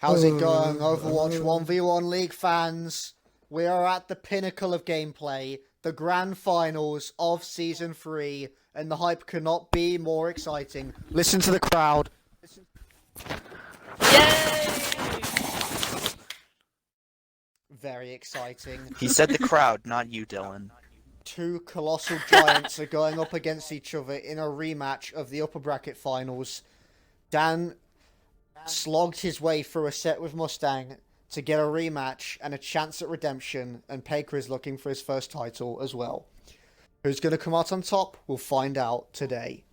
How's it going, Overwatch 1v1 League fans? We are at the pinnacle of gameplay, the grand finals of Season 3, and the hype could not be more exciting. Listen to the crowd. Yay! Very exciting. He said the crowd, not you, Dylan. Two colossal giants are going up against each other in a rematch of the upper bracket finals. Dan slogged his way through a set with Mustang to get a rematch and a chance at redemption, and Paker is looking for his first title as well. Who's going to come out on top? We'll find out today.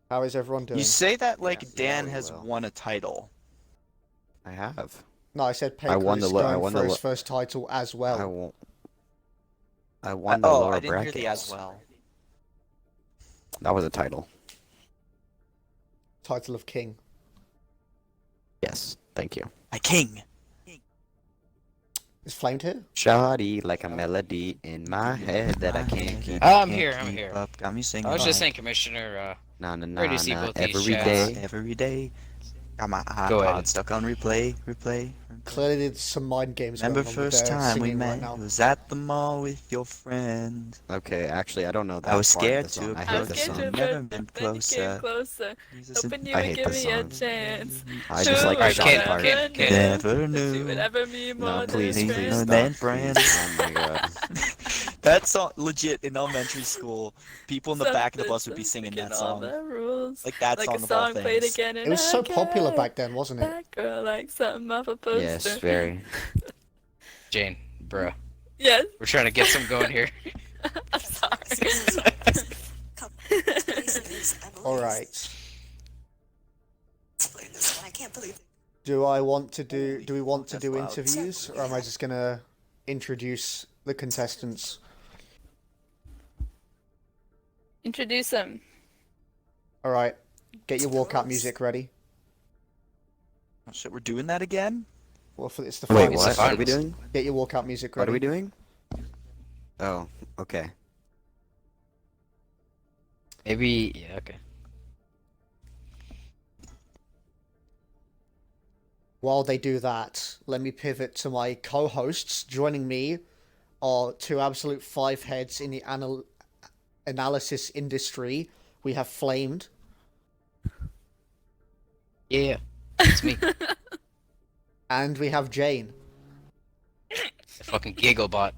How is everyone doing? You say that like Dan has won a title. I have. No, I said Paker is going for his first title as well. I won the lower I didn't brackets. hear the as well. That was a title. Title of King. Yes, thank you. A king. Is Flamed here? Shoddy like a melody in my head that I can't keep. I'm here. Up. Got me singing. I was just saying, Commissioner. Nah, Ready to see both these every chats. day. Every day. Got my Go iPod ahead. stuck on replay. Clearly there's some mind games Remember going on with first their time we singing met? right now. Was at the mall with your friend. Okay, actually, I don't know that. I was part of scared the song. to I I hate was the scared song. to- Never been closer. closer. Jesus, Hoping you I would hate give the me a song. chance. I just like the Alright, song Ken, part. Ken. Never You knew. would ever be more No, than please, a please friend. Then stop. friends. Please. Oh my god. That song, legit, in elementary school, people in the back of the bus would be Something singing that breaking all song. the rules. Like that Like song a of all song played things. again and It was so popular again. back then, wasn't it? That girl like something off a poster. Yes, very. Jane, bruh. Yes. We're trying to get some going here. I'm sorry. Alright. I can't believe Do we want to do That's loud. interviews, or am I just gonna introduce the contestants? Introduce him. Alright. Get your walkout music ready. Oh, shit, we're doing that again? Well, it's the Wait, finals. what? What are we doing? Get your walkout music ready. What are we doing? Oh, okay. Maybe, yeah, okay. While they do that, let me pivot to my co-hosts. Joining me are two absolute five heads in the analysis industry. We have Flamed. Yeah, it's me. And we have Jane. The fucking giggle bot.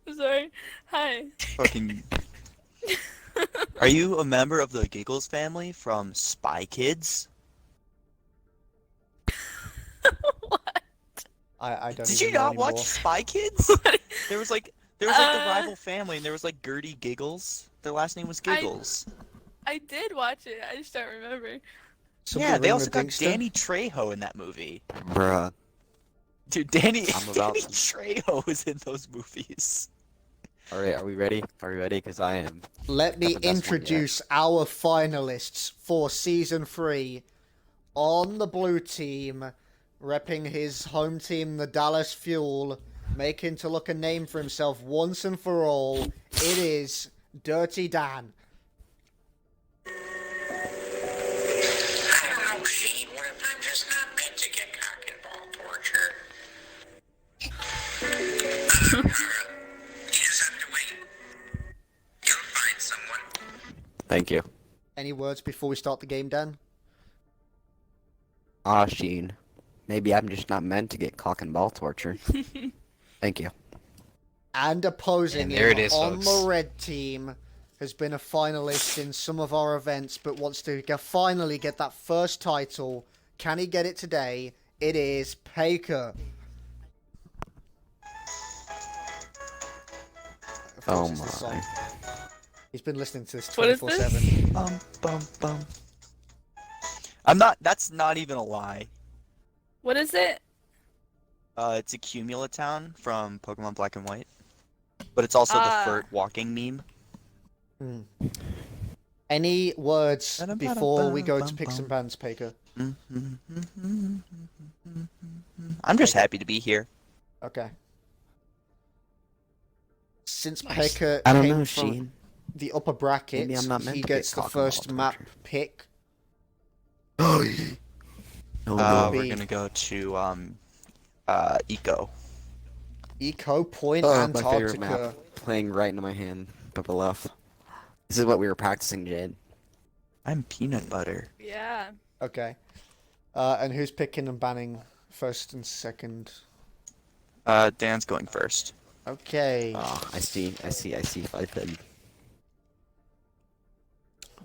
I'm sorry. Hi. Fucking. Are you a member of the Giggles family from Spy Kids? What? I don't Did even you know not anymore. watch Spy Kids? There was like the rival family, and there was like Gertie Giggles. Their last name was Giggles. I did watch it. I just don't remember. Somebody Yeah, they ring also the got dingster? Danny Trejo in that movie. Bruh. Dude, Danny I'm about Danny to- Trejo was in those movies. Alright, are we ready? Are we ready? Because I am. Let me Haven't done one yet. introduce our finalists for Season 3. On the blue team, repping his home team, the Dallas Fuel, making to look a name for himself once and for all, it is Dirty Dan. I don't know, Shane. I'm just not meant to get cock and ball torture. You just have to wait. You'll find someone. Thank you. Any words before we start the game, Dan? Ah, Sheen. Maybe I'm just not meant to get cock and ball torture. Thank you. And opposing And there him it is, on folks. the red team has been a finalist in some of our events, but wants to finally get that first title. Can he get it today? It is Paker. Of course Oh it's this my. song. He's been listening to this What is this? 24/7. Bum. I'm not. That's not even a lie. What is it? It's a Cumulatown from Pokemon Black and White, but it's also Ah. the Furt walking meme. Any words before we go to picks and bans, Paker? I'm just happy to be here. Okay. Since Nice. Paker I don't came know, from Sheen. the upper bracket, Maybe I'm not meant he to get gets the cock and ball first map torture. pick. Oh no. We're be- gonna go to Eco. Eco Point, Oh, my favorite Antarctica. map. Playing right into my hand. Upper left. This is what we were practicing, Jade. I'm peanut butter. Yeah. Okay. And who's picking and banning first and second? Dan's going first. Okay. Oh, I see. Five head.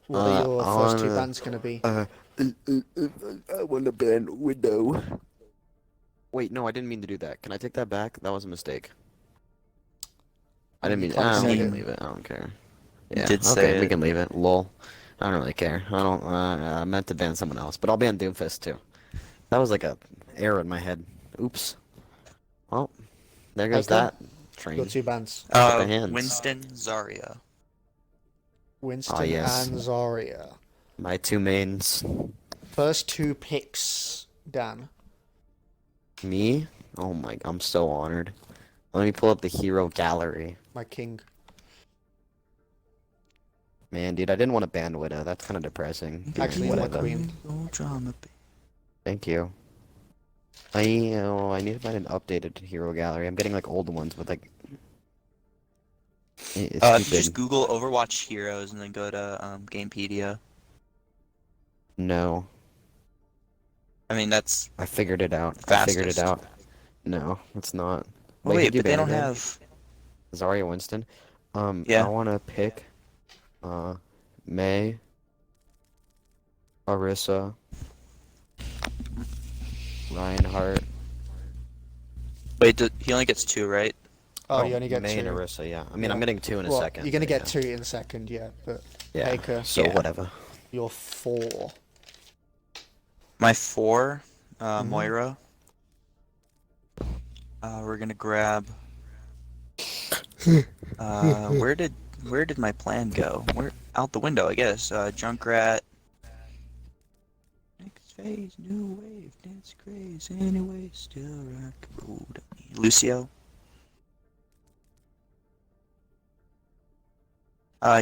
What are your I first two wanna- bans going to be? I want to ban Widow. Wait, no, I didn't mean to do that. Can I take that back? That was a mistake. I didn't You mean. can't We say can it. leave it. I don't care. You Yeah. did say Okay, we it. can leave it. Lol. I don't really care. I don't. I meant to ban someone else, but I'll ban Doomfist too. That was like a error in my head. Oops. Well, there goes Michael? that train. Your two bans. Shook our hands. Winston, Zarya. Winston yes. and Zarya. My two mains. First two picks, Dan. Me? Oh my, I'm so honored. Let me pull up the hero gallery. My king. Man, dude, I didn't want to ban Widow. That's kind of depressing. Actually, my Whatever. queen. No drama. Thank you. I need to find an updated hero gallery. I'm getting like old ones with like. It's If you stupid. just Google Overwatch Heroes and then go to Gamepedia. No, I mean that's. I figured it out. I figured it Fastest. out. No, it's not. Oh, wait, who'd you but they ban don't again? have. Zarya Winston. Yeah. I want to pick, May, Arissa, Reinhardt. Wait, he only gets 2, right? Oh, you only get May two. and Arissa, yeah. I mean, Yeah. I'm getting 2 in a Well, second. you're going to but get two in a second, yeah. But yeah. Baker. So Yeah. whatever. you're 4. My 4, Mhm. Moira. We're gonna grab. Where did my plan go? Where out the window, I guess. Junkrat. Next phase, new wave, dance craze. Anyway, still rock road. Lucio.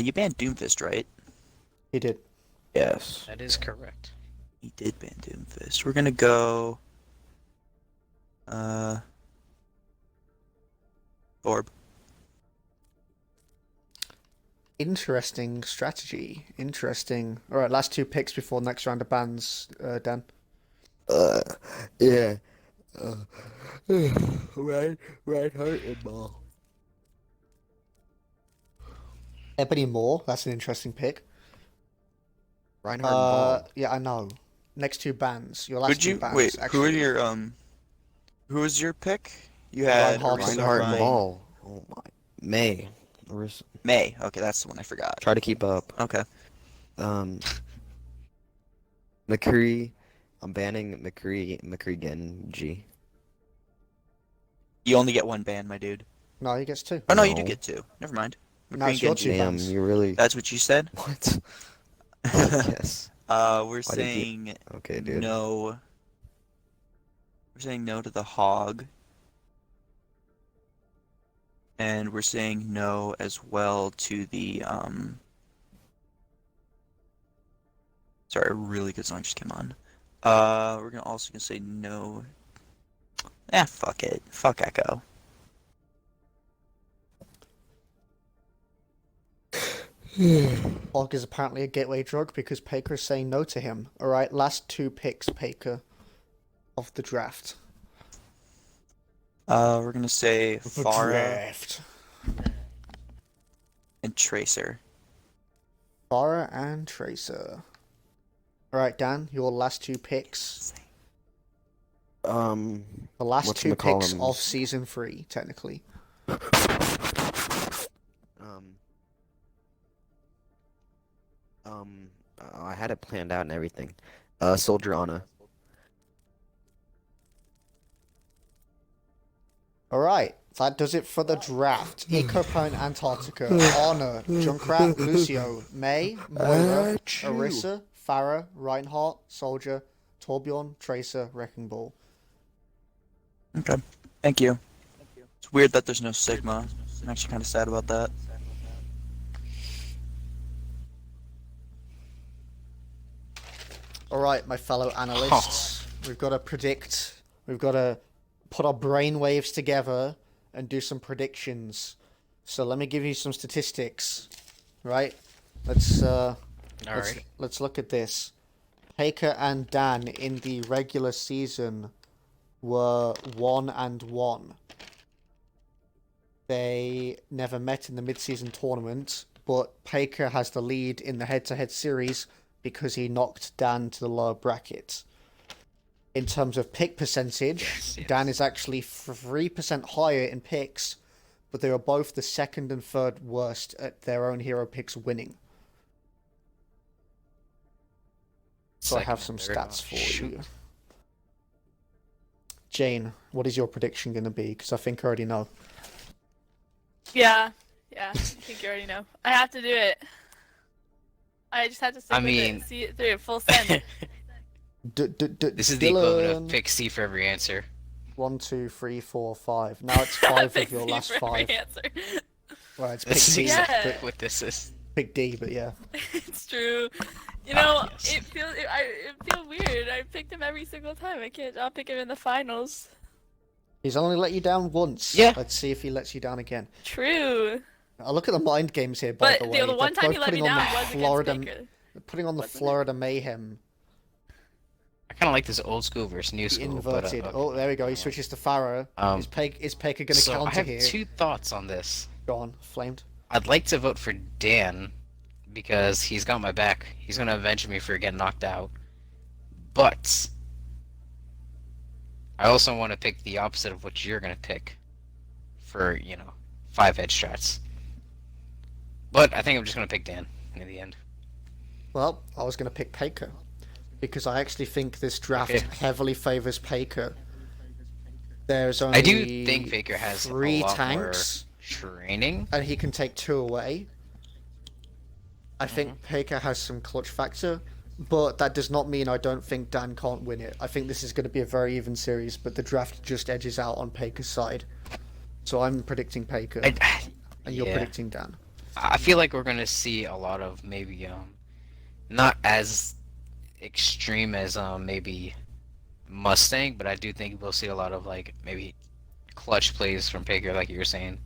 You banned Doomfist, right? He did. Yes. That is correct. He did ban Doomfist. We're gonna go. Orb. Interesting strategy. Interesting. All right, last two picks before next round of bans, Dan. Yeah. Reinhardt and Maul. Ebony Moore. That's an interesting pick. Reinhardt and Maul. Yeah, I know. Next two bans. Your last Would two you bans. wait? Actually. Who are your Who was your pick? You had Reinhardt. Arisa Reinhardt and May. Maul. Oh my. May. Arissa. May. Okay, that's the one I forgot. Try to keep up. Okay. McCree. I'm banning McCree Genji. You only get one ban, my dude. No, he gets two. Oh no, you do No. get 2. Never mind. No, it's your Genji. two Damn, bans. you really. That's what you said. What? Yes. We're Why did you- saying Okay, dude. no. We're saying no to the hog. And we're saying no as well to the Sorry, a really good song just came on. We're also gonna say no. Fuck it. Fuck Echo. Hog is apparently a gateway drug because Paker is saying no to him. All right, last two picks, Paker, of the draft. We're gonna say The Farah draft. and Tracer. Farah and Tracer. All right, Dan, your last two picks. Um. The last two picks Whatchamacallums. of season 3, technically. I had it planned out and everything. Soldier Ana. All right, that does it for the draft. Ecopone, Antarctica, Honor, Junkrat, Lucio, May, Moira, Arissa, Farah, Reinhardt, Soldier, Torbjorn, Tracer, Wrecking Ball. Okay. Thank you. It's weird that there's no Sigma. I'm actually kind of sad about that. All right, my fellow analysts. We've got to predict. We've got to put our brain waves together and do some predictions. So let me give you some statistics, right? Let's Alright. let's look at this. Haker and Dan in the regular season were 1-1. They never met in the mid-season tournament, but Paker has the lead in the head-to-head series because he knocked Dan to the lower bracket. In terms of pick percentage, Yes. Dan is actually 3% higher in picks, but they are both the second and third worst at their own hero picks winning. So I Second have and some third. stats Oh, for shoot. you. Jane, what is your prediction going to be? Because I think I already know. Yeah. I think you already know. I have to do it. I just have to stick I with mean- it. See it through. Full send. This is the equivalent of Dylan. pick C for every answer. 1, 2, 3, 4, 5. Now it's 5 Pick of your C last for every 5. answer. Well, it's pick This is D. Yeah. exactly what this is. Pick D, but yeah. It's true. You know, yes. it feels weird. I picked him every single time. I'll pick him in the finals. He's only let you down once. Yeah. Let's see if he lets you down again. True. Now, look at the mind games here, by But the way. the one They're time he both let me putting on down the was against Florida, Baker. they're putting on the Wasn't it? Florida Mayhem, I kind of like this old school versus new the school. inverted. But, Oh, there we go. He switches to Pharaoh. Is Paker going to so I counter have here? 2 thoughts on this. Go on, flamed. I'd like to vote for Dan because he's got my back. He's gonna avenge me for getting knocked out. But I also want to pick the opposite of what you're gonna pick for 5 head strats. But I think I'm just gonna pick Dan in the end. Well, I was going to pick Paker because I actually think this draft Okay. heavily favors Paker. There's only I do think Faker has 3 a lot tanks, more training. and he can take 2 away. I Mm-hmm. think Paker has some clutch factor, but that does not mean I don't think Dan can't win it. I think this is going to be a very even series, but the draft just edges out on Paker's side. So I'm predicting Paker, and you're yeah. predicting Dan. I feel like we're gonna see a lot of maybe not as extreme as maybe Mustang, but I do think we'll see a lot of like maybe clutch plays from Paker, like you were saying,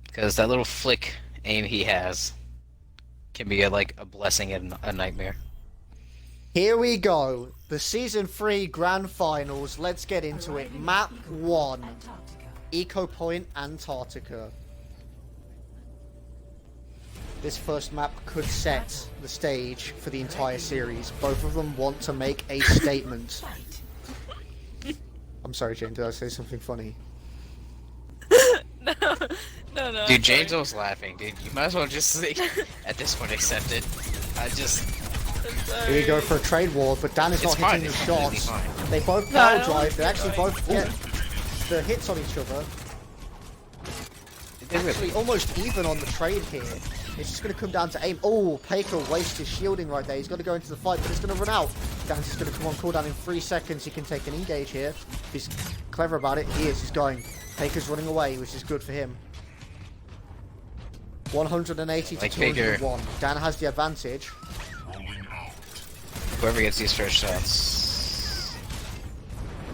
because that little flick aim he has can be like a blessing and a nightmare. Here we go. The Season 3 Grand Finals. Let's get into it. Map 1. Eco Point, Antarctica. This first map could set the stage for the entire series. Both of them want to make a statement. I'm sorry, Jane, did I say something funny? No. Dude, I'm Jane's sorry. almost laughing, dude. You might as well just like, at this point accept it. I'm Here we go sorry. for a trade war, but Dan is It's not fine, hitting it's his completely shots. fine. They both No, I power don't drive. want They to actually try. both get the hits on each other. Actually, almost even on the trade here. It's just going to come down to aim. Oh, Paker wastes his shielding right there. He's got to go into the fight, but it's going to run out. Dan's just going to come on cooldown in 3 seconds. He can take an engage here. If he's clever about it, he is. He's going. Paker's running away, which is good for him. 180 to Like Paker. 201. Dan has the advantage. Whoever gets these first shots.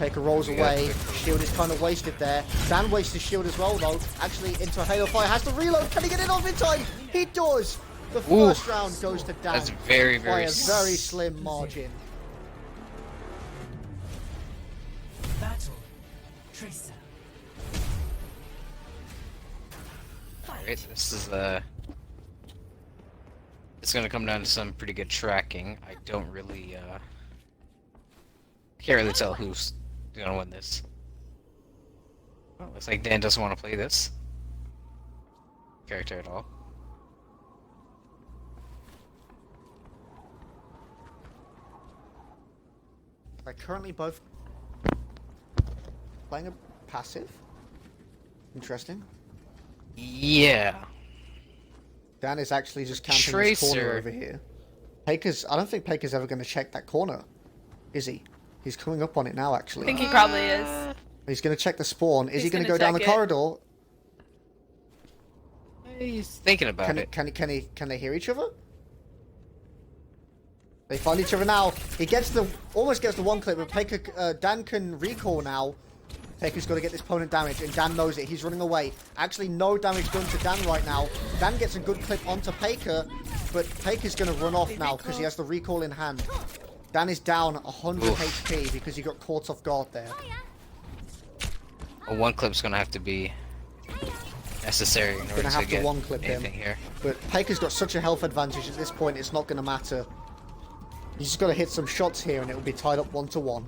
Paker rolls We got away. quick- Shield is kind of wasted there. Dan wastes his shield as well, though. Actually, into a Halo Fire. Has to reload. Can he get it off in time? He does. The Ooh. first round goes to Dan That's very, by very a very slim margin. Battle. Tracer. Alright, this is it's gonna come down to some pretty good tracking. I don't really can't really tell who's gonna win this. Well, looks like Dan doesn't want to play this character at all. They're currently both playing a passive. Interesting. Yeah. Dan is actually just camping this corner Tracer. over here. Paker's. I don't think Paker's ever going to check that corner, is he? He's coming up on it now, I actually. think he probably is. He's going to check the spawn. Is he He's going to gonna go down the check it. corridor? He's thinking about it. Can they hear each other? They find each other now. He almost gets the one clip, but Paker, Dan can recall now. Paker's got to get this opponent damage, and Dan knows it. He's running away. Actually, no damage done to Dan right now. Dan gets a good clip onto Paker, but Paker's going to run off now because he has the recall in hand. Dan is down 100 HP because he got caught off guard there. A one clip's gonna have to be necessary in order Gonna have to to get one clip anything him. here. But Paker's got such a health advantage at this point, it's not going to matter. He's just got to hit some shots here, and it will be tied up 1-1.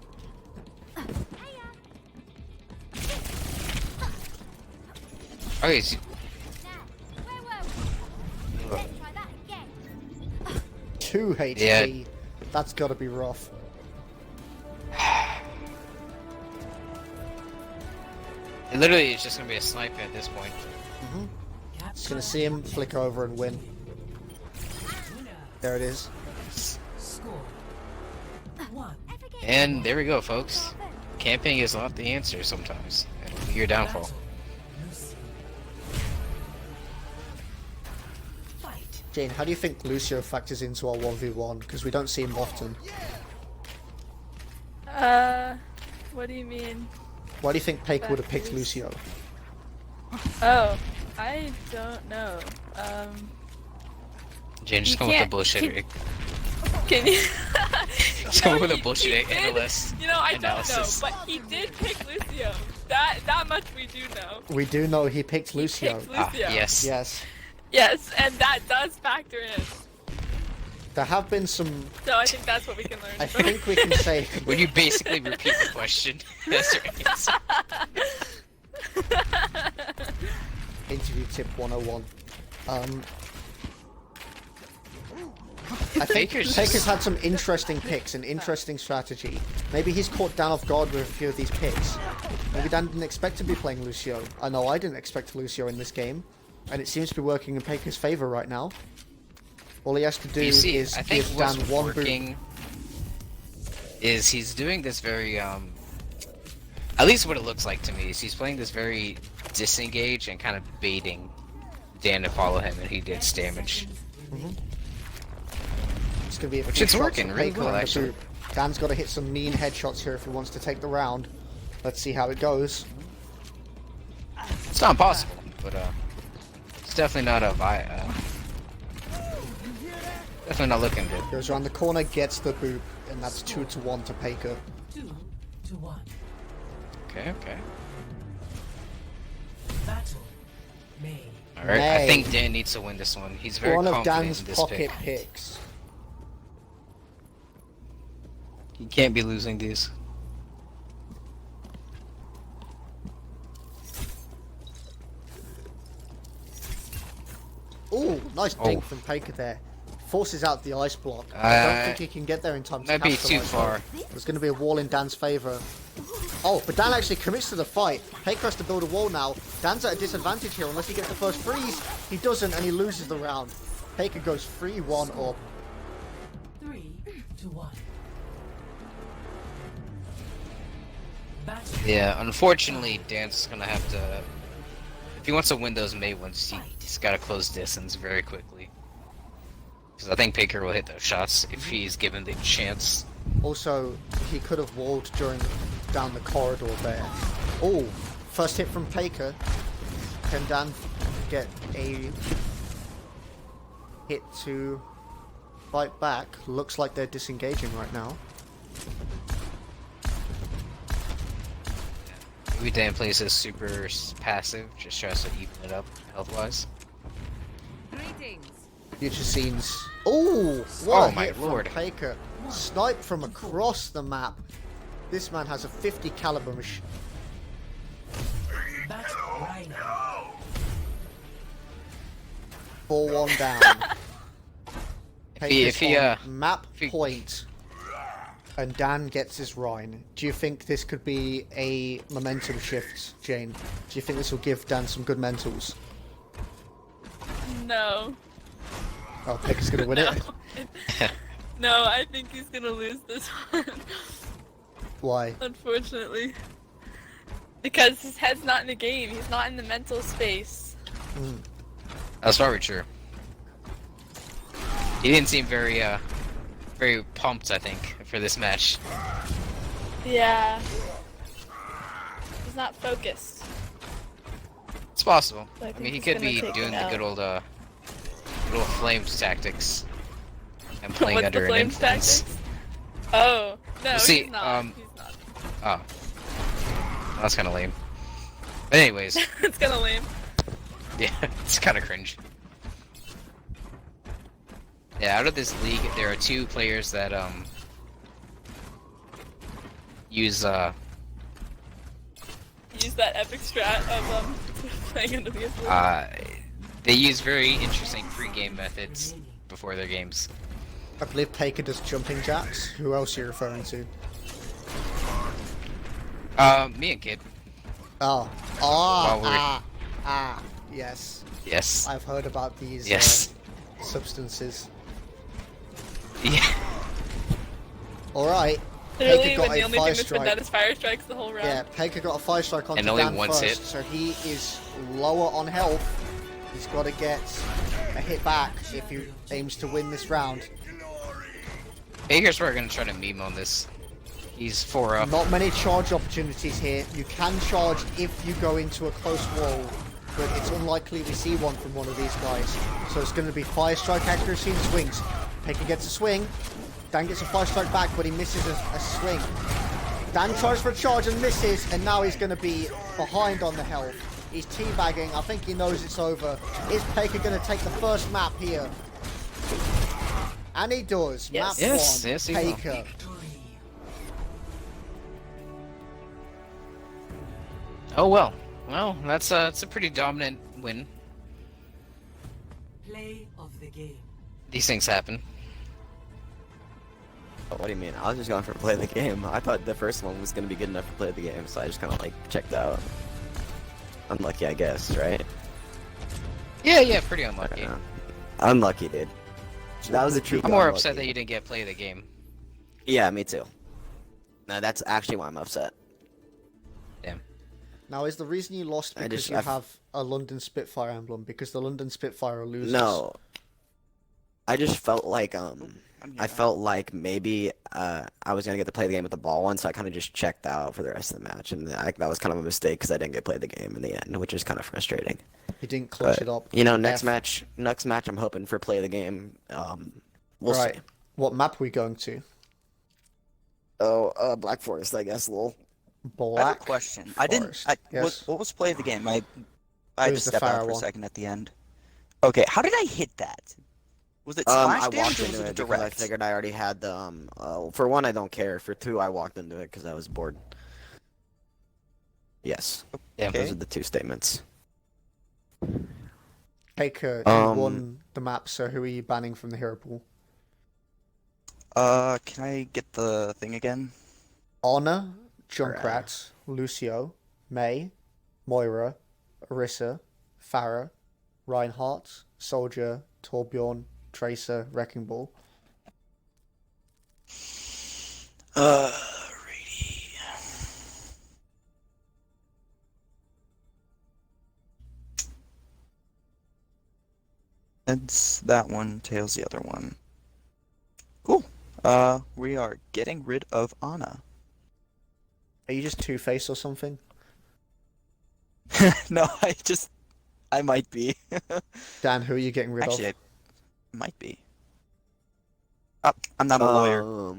Okay, so 2 HP. Yeah. That's got to be rough. it literally is just gonna be a snipe at this point. Just going to see him flick over and win. There it is. Score 1. And there we go, folks. Camping is not the answer sometimes. It'll be your downfall. Fight. Jane, how do you think Lucio factors into our 1v1? Because we don't see him often. What do you mean? Why do you think Paker would have picked Lucio? Oh, I don't know. Jane, just You come with the can't- bullshit. Can you? Just come with a he bullshit did. analyst. You know, I analysis. don't know, but he did pick Lucio. That much we do know. We do know he picked He Lucio. picked Ah, Lucio. yes. Yes. Yes, and that does factor in. There have been some... So I think that's what we can learn. I think we can say... When you basically repeat the question, that's your answer. Interview tip 101. I think Paker's had some interesting picks and interesting strategy. Maybe he's caught Dan off guard with a few of these picks. Maybe Dan didn't expect to be playing Lucio. I know I didn't expect Lucio in this game. And it seems to be working in Paker's favor right now. All he has to do You see, is I think give what's Dan one boot. working is he's doing this very, at least what it looks like to me, is he's playing this very disengaged and kind of baiting Dan to follow him, and he gets damage. It's going to be a Which few it's shots working from really Paker well, on the actually. boot. Dan's got to hit some mean headshots here if he wants to take the round. Let's see how it goes. It's not impossible, but it's definitely not definitely not looking good. Goes around the corner, gets the boot, and that's 2-1 to Paker. 2-1. Okay, okay. Battle made. All right, Nay. I think Dan needs to win this one. He's very One of confident Dan's in this pocket pick. picks. He can't be losing these. Ooh, nice dink Oh. from Paker there. Forces out the ice block. I don't think he can get there in time to Might be too capitalize, far. though. There's going to be a wall in Dan's favor. Oh, but Dan actually commits to the fight. Paker has to build a wall now. Dan's at a disadvantage here unless he gets the first freeze. He doesn't, and he loses the round. Paker goes 3-1 up. 3-1. Battle. Yeah, unfortunately, Dan's gonna have to. If he wants to win those May ones, he's got to close distance very quickly. Because I think Paker will hit those shots if he's given the chance. Also, he could have walled down the corridor there. Oh, first hit from Paker. Can Dan get a hit to fight back? Looks like they're disengaging right now. Maybe Dan plays his super passive, just tries to even it up health-wise. Future scenes. Oh, what Oh a my hit lord. from Paker. Sniped from across the map. This man has a 50 caliber machine. Battle Rhino. 4-1 down. If he, Paker's on map if he- point. And Dan gets his Rhine. Do you think this could be a momentum shift, Jane? Do you think this will give Dan some good mentals? No. Oh, Paker's gonna win it? No, I think he's gonna lose this one. Why? Unfortunately. Because his head's not in the game. He's not in the mental space. That's probably true. He didn't seem very very pumped, I think, for this match. Yeah. He's not focused. It's possible. I I think mean, he he's could gonna be take doing him the out. good old flames tactics and playing What's under the an flames influence. tactics? Oh, no, See, he's not. He's not. Oh, that's kind of lame. But anyways, It's kinda lame. yeah, it's kind of cringe. Yeah, out of this league, there are 2 players that use Use that epic strat of playing under the influence. they use very interesting pre-game methods before their games. I believe Paker does jumping jacks. Who else are you referring to? Me and Kid. Oh. While we're- Yes. Yes. I've heard about these Yes. substances. Yeah. Alright. Literally, Paker got when the a only thing fire that's been strike. done is fire strikes the whole round. Yeah, Paker got a 5-strike onto And only Dan once first, hit. so he is lower on health. He's got to get a hit back if he aims to win this round. Baker's probably gonna try to meme on this. He's 4 up. Not many charge opportunities here. You can charge if you go into a close wall, but it's unlikely we see one from one of these guys. So it's going to be 5-strike accuracy and swings. Paker gets a swing. Dan gets a 5-strike back, but he misses a swing. Dan tries for a charge and misses, and now he's going to be behind on the health. He's teabagging. I think he knows it's over. Is Paker going to take the first map here? And he does. Yes. Map Yes, 1, yes, he will. Paker. Oh well. Well, that's it's a pretty dominant win. Play of the game. These things happen. Oh, what do you mean? I was just going for play the game. I thought the first one was gonna be good enough to play the game, so I just kind of like checked out. Unlucky, I guess, right? Yeah, pretty unlucky. Yeah. Unlucky, dude. That was a true. I'm more unlucky. upset that you didn't get play of the game. Yeah, me too. No, that's actually why I'm upset. Damn. Now, is the reason you lost I because just- you I've- have a London Spitfire emblem? Because the London Spitfire are losers. No. I just felt like I felt like maybe I was gonna get to play the game with the ball one, so I kind of just checked out for the rest of the match, and that was kind of a mistake because I didn't get to play the game in the end, which is kind of frustrating. You didn't clutch But it up. you know, next F. match, I'm hoping for play the game. We'll Right. see. What map are we going to? Oh, Black Forest, I guess. Lol. I have a Black question. Forest. Yes. What was play of the game? I It had to was the step out fire for a one. second at the end. Okay, how did I hit that? Was it slash I damage walked or into was it it because I direct? figured I already had the for one, I don't care. For two, I walked into it because I was bored. Yes, Yeah. Okay. those are the two statements. Taker, you Um, won the map, so who are you banning from the hero pool? Can I get the thing again? Honor, Junkrat, Lucio, May, Moira, Orisa, Farah, Reinhardt, Soldier, Torbjorn, Tracer, Wrecking Ball. Righty. It's that one, tails the other one. Cool. We are getting rid of Anna. Are you just Two-Face or something? No, I might be. Dan, who are you getting rid Actually, of? I might be. Oh, I'm not a lawyer.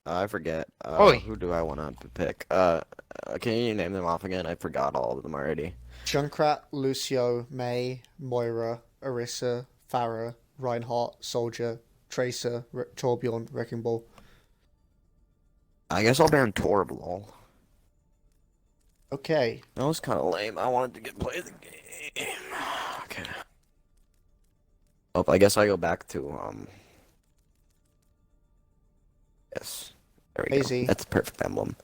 I forget. Oi. Who do I want to pick? Can you name them off again? I forgot all of them already. Junkrat, Lucio, May, Moira, Orisa, Farah, Reinhardt, Soldier, Tracer, Torbjorn, Wrecking Ball. I guess I'll ban Torbjorn. Okay. That was kind of lame. I wanted to get play the game. Okay. Oh, I guess I go back to Yes. There we Easy. go. That's a perfect emblem.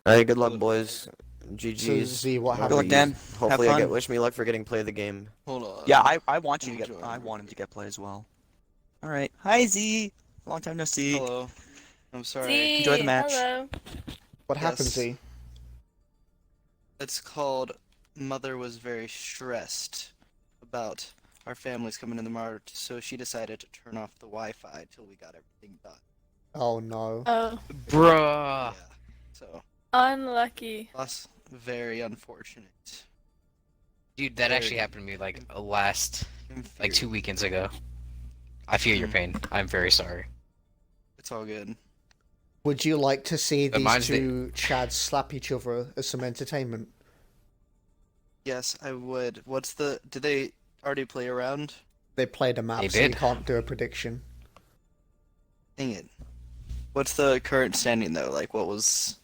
Hey, good luck, boys. So GG's. Z, what Good happened? luck, Dan. Hopefully, Have I get. fun. Wish me luck for getting play the game. Hold on. Yeah, I want you to get. Enjoy. I want him to get play as well. All right. Hi Z. Long time no see. Hello. I'm sorry. Z, Enjoy the match. Hello. What happened, Yes. Z? It's called mother was very stressed about our families coming in tomorrow, so she decided to turn off the Wi-Fi till we got everything done. Oh no. Oh, Bruh. Yeah. So unlucky. that's very unfortunate. Dude, that actually Very happened to me like like 2 infuriating. weekends ago. I feel your Mm. pain. I'm very sorry. It's all good. Would you like to see But these mine's the- two Chads slap each other as some entertainment? Yes, I would. What's the? Did they already play around? They played a map, They so you did. can't do a prediction. Dang it. What's the current standing though? Like, what was?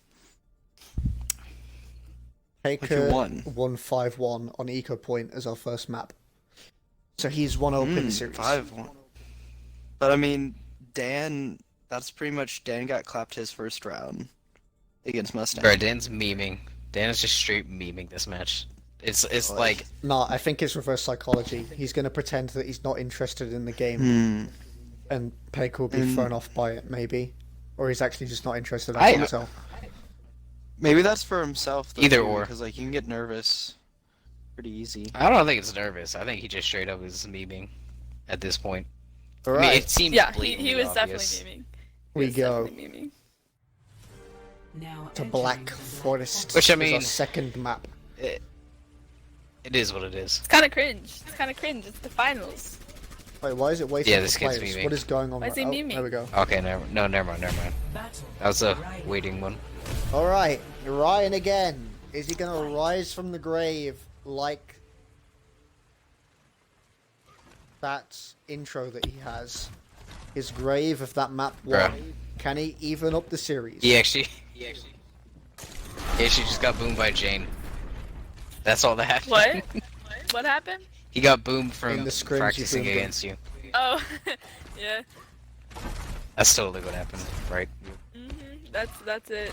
Taker won? won 5-1 on Eco Point as our first map. So he's 1-0 in the series. 5-1. But I mean, Dan. That's pretty much Dan got clapped his first round against Mustang. Bro, Dan's memeing. Dan is just straight memeing this match. It's like No, I think it's reverse psychology. He's going to pretend that he's not interested in the game, Hmm. and Peck will be Mm. thrown off by it, maybe. Or he's actually just not interested I- at himself. Maybe that's for himself. Though, Either too, or. because like you can get nervous pretty easy. I don't think it's nervous. I think he just straight up is memeing at this point. I mean, Alright, it seems Yeah, he blatantly was obvious. definitely memeing. we was go definitely memeing. Now to entering Black the Forest. Which, I as our mean- second map. It is what it is. It's kind of cringe. It's kind of cringe. It's the finals. Wait, why is it waiting Yeah, for this kid's players? memeing. What is going on? Why is he right- memeing? There we go. Okay, never mind. battle. That was a waiting one. Alright, Ryan again. Is he going to rise from the grave like that intro that he has? His grave of that map Bruh. one. Can he even up the series? He actually just got boomed by Jane. That's all that happened. What? What happened? He got boomed from In the scrims, you practicing boomed him. against you. Oh, yeah. That's totally what happened, right? That's it.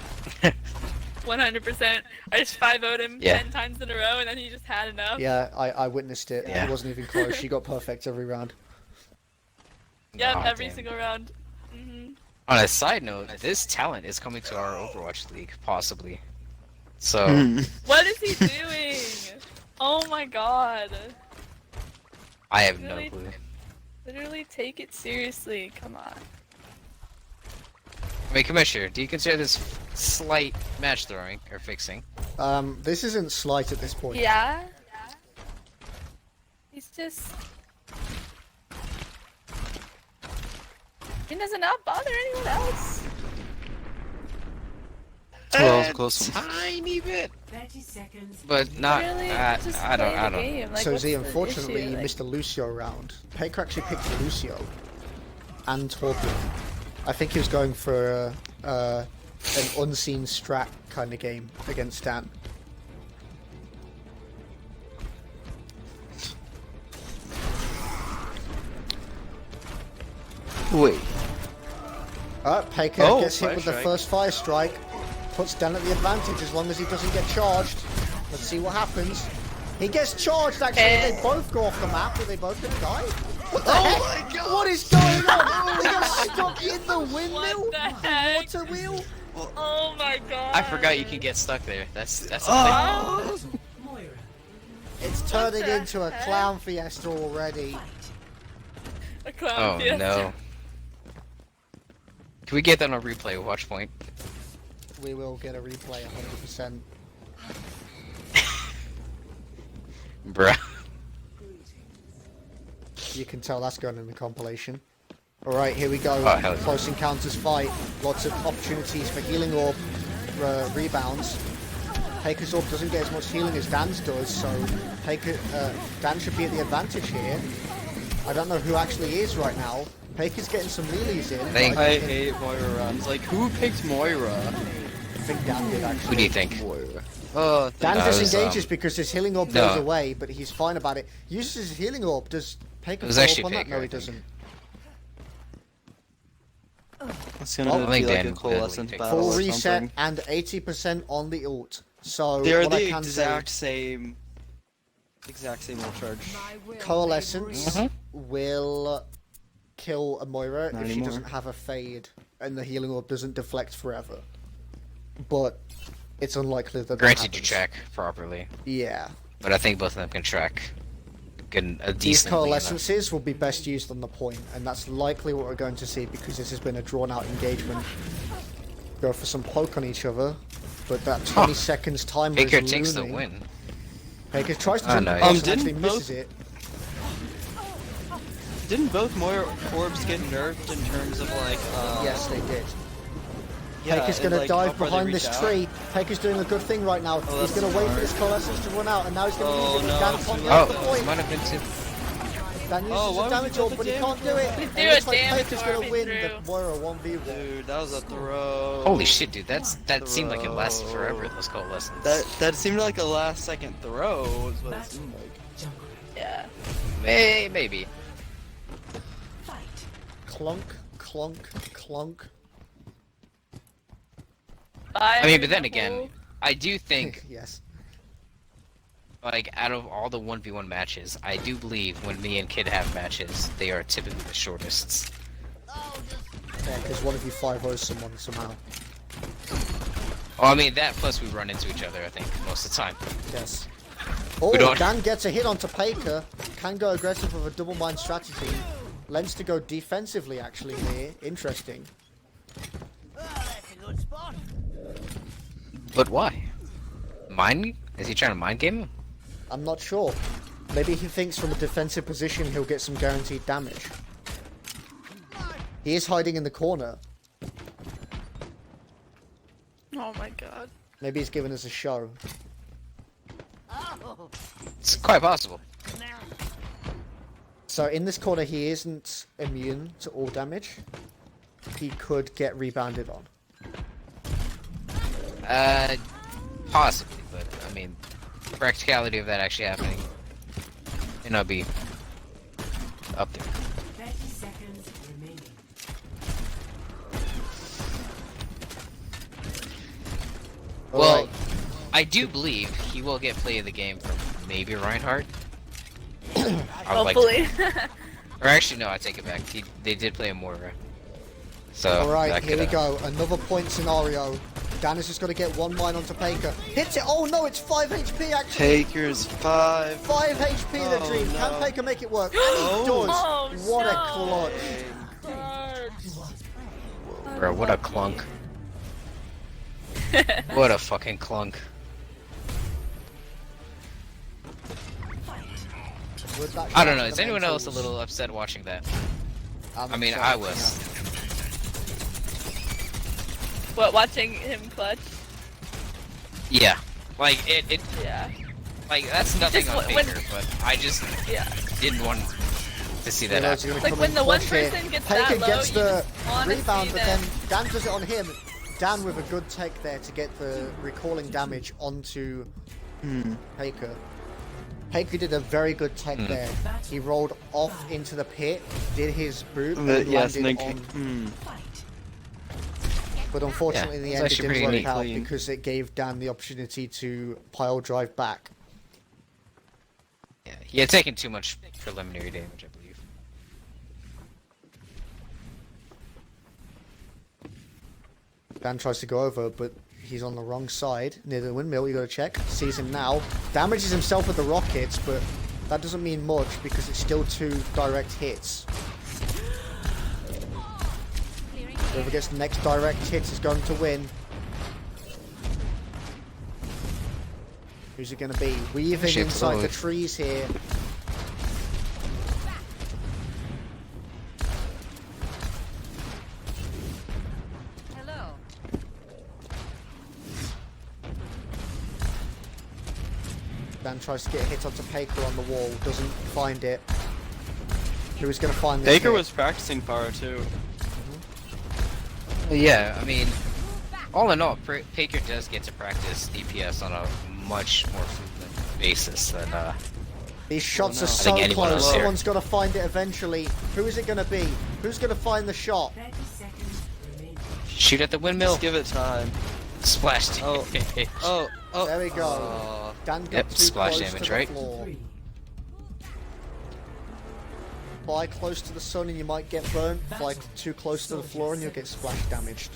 100%. I just 5-0'd him Yeah. 10 times in a row, and then he just had enough. Yeah, I witnessed it. Yeah. It wasn't even close. She got perfect every round. Yep, Aw, every damn. single round. On a side note, this talent is coming to our Overwatch League, possibly. So, What is he doing? Oh my god. I have no Really? clue. Literally take it seriously. Come on. I mean, Commissioner, do you consider this slight match throwing or fixing? This isn't slight at this point. Yeah? He's just... He does not bother anyone else. Well, it's close one. Tiny bit, 30 seconds. but not. Really? Just I don't. play I the don't. game. Like, So what's Z, the unfortunately, issue? you Like- missed a Lucio round. Paker actually picked Lucio and Torbjorn. I think he was going for an unseen strat kind of game against Dan. Wait. Paker Oh, gets hit fire with the strike. first fire strike, puts Dan at the advantage as long as he doesn't get charged. Let's see what happens. He gets charged actually, they both go off the map, but they both gonna die. What the heck? my God. What is going on? They got stuck in the windmill? What the heck? Water wheel? Oh my god. I forgot you can get stuck there. That's a thing. Oh, Moira. It's turning the into a heck? clown fiesta already. a clown Oh fiesta. no. Can we get that on replay? Watch point. We will get a replay 100%. Bruh. You can tell that's going in the compilation. Alright, here we go. Oh, hell yeah. Close encounters fight. Lots of opportunities for healing orb rebounds. Paker's orb doesn't get as much healing as Dan's does, so Dan should be at the advantage here. I don't know who actually is right now. Paker's getting some mealies in. but think- I hate Moira runs. Like, who picked Moira? I think Dan did actually. Who do you think? Moira. Oh, Dan No, it was, disengages because his healing orb no. goes away, but he's fine about it. Uses his healing orb. Does Paker It was follow actually up on that? Paker, No, I he think. doesn't. it's gonna Well, be I think like Dan a coalescence picked battle Full or reset something. and 80% on the ult. So They're what I the can exact say, same ult charge. Coalescence will kill a Moira Not if she anymore. doesn't have a fade and the healing orb doesn't deflect forever. But it's unlikely that Granted, that you happens. check properly. Yeah. but I think both of them can track a These decent. coalescences will be best used on the point, and that's likely what we're going to see because this has been a drawn-out engagement. Go for some poke on each other, but that 20 seconds timer Baker is takes the looming. win. Baker tries to Oh, jump no, across yeah. and actually Didn't misses both- it. Didn't both Moira orbs get nerfed in terms of like? Yes, they did. Yeah, Paker's and, going to like, dive how far they behind reach this out. tree. Paker's doing a good thing right now. He's that's going to wait for smart. this coalescence to run out, and now he's going to Oh, use it. no, Dan it's can't too get Oh, the late. point. might have been two. Dan uses Oh, why the would damage you up, do but he the can't do it. Do And a it looks like damage Paker's orb going to win through. the Moira 1v1. Dude, that was a throw. Holy shit, dude! That seemed like it lasted Throw. forever. Those coalescence. That seemed like a last second throw. Is what it seemed like. Jungle. Yeah. Maybe. Fight. Clunk, clunk, clunk. I mean, but then again, I do think Yes. like out of all the 1v1 matches, I do believe when me and Kid have matches, they are typically the shortest. Yeah, because one of you 5-0 someone somehow. Well, I mean that plus we run into each other. I think most of the time. Yes. Oh, We don't- Dan gets a hit onto Paker. Can go aggressive with a double mine strategy. Lens to go defensively actually here. Interesting. But why? Mind? Is he trying to mind game him? I'm not sure. Maybe he thinks from a defensive position he'll get some guaranteed damage. He is hiding in the corner. Oh my god. Maybe he's giving us a show. It's quite possible. So in this corner he isn't immune to all damage. He could get rebounded on. Possibly, but I mean, the practicality of that actually happening may not be up there. 30 seconds remaining. Well, Alright. I do believe he will get play of the game from maybe Reinhardt. I would like to- Hopefully. or actually, no, I take it back. They did play a Moira. So Alright, that here we could, go. Another point scenario. Dan is just going to get one mine onto Paker. Hits it! Oh no, it's 5 HP actually! Takers 5. 5 HP in the Oh, dream. Can no. Paker make it work? And he Oh. does! Oh, What a no. clutch! Bro, what a clunk. What a fucking clunk. Would that I don't count know. for Is the anyone else a mentals? little upset watching that? I'm I mean, sorry, I was. What, watching him clutch? Yeah. Like it Yeah. like that's nothing Just on when- Baker, but I just Yeah. didn't want to see You that know, happen. he's gonna Like, come when in the one clutch here. person gets Paker that low, gets you the just wanna rebound, see but then them. Dan does it on him. Dan with a good take there to get the recalling damage onto Paker. Paker did a very good take there. He rolled off into the pit, did his boot, and Yes, landed and on. then Fight. But unfortunately, in the it's end, it actually didn't pretty work neat. out Clean. because it gave Dan the opportunity to pile drive back. Yeah, he had taken too much preliminary damage, I believe. Dan tries to go over, but he's on the wrong side near the windmill. You got to check. Sees him now. Damages himself with the rockets, but that doesn't mean much because it's still 2 direct hits. Whoever gets the next direct hit is going to win. Who's it going to be? Weaving Shit, inside the load. trees here. Dan tries to get a hit onto Paker on the wall, doesn't find it. Who's going to find this Baker hit? was practicing fire too. Yeah, I mean, all in all, Baker does get to practice DPS on a much more frequent basis than These shots no. are I so think anyone close. else here. Someone's got to find it eventually. Who is it going to be? Who's going to find the shot? 30 seconds remaining. shoot at the windmill, Just give it time. splash Oh. damage. Oh, There we go. oh. Dan got Yep, too splash close damage, to the right? floor. 3. Fly close to the sun and you might get burnt. Fly too close to the floor and you'll get splash damaged.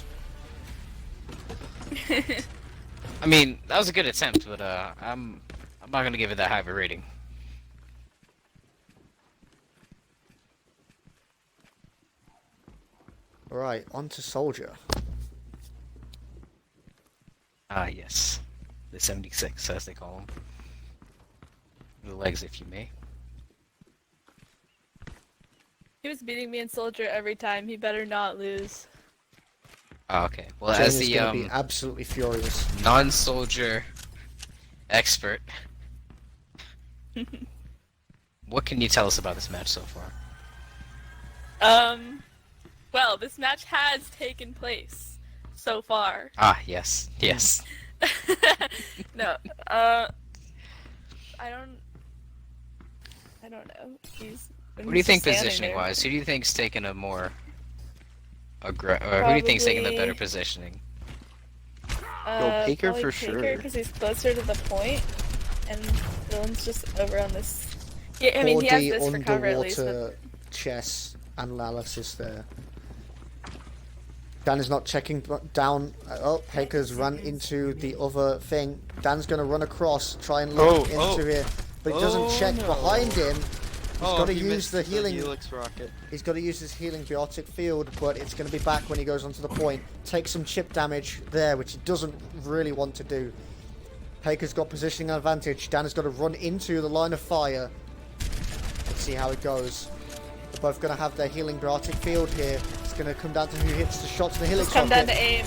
I mean, that was a good attempt, but I'm I'm not gonna give it that high of a rating. Alright, on to Soldier. Ah, yes. The 76, as they call them. The legs, if you may. He was beating me in Soldier every time. He better not lose. Ah, okay. Well, Jane as is the going to be absolutely furious. non-soldier expert, what can you tell us about this match so far? Well, this match has taken place so far. Ah, yes, yes. No, I don't know. What do you think positioning-wise? Who do you think's taking a more or who do you think's taking the better Probably- positioning? Baker probably for sure. because he's closer to the point, and Dylan's just over on this. Yeah, I mean he has 4D this for cover at least. But... underwater chess analysis there. Dan is not checking down. Oh, Haker's run into the other thing. Dan's going to run across, try and look into here, but he doesn't check behind him. He's got to use the healing. Helix rocket. He's got to use his healing biotic field, but it's going to be back when he goes onto the point. Take some chip damage there, which he doesn't really want to do. Haker's got positioning advantage. Dan has got to run into the line of fire. Let's see how it goes. They're both going to have their healing biotic field here. It's going to come down to who hits the shots in the helix Just come down rocket. to aim.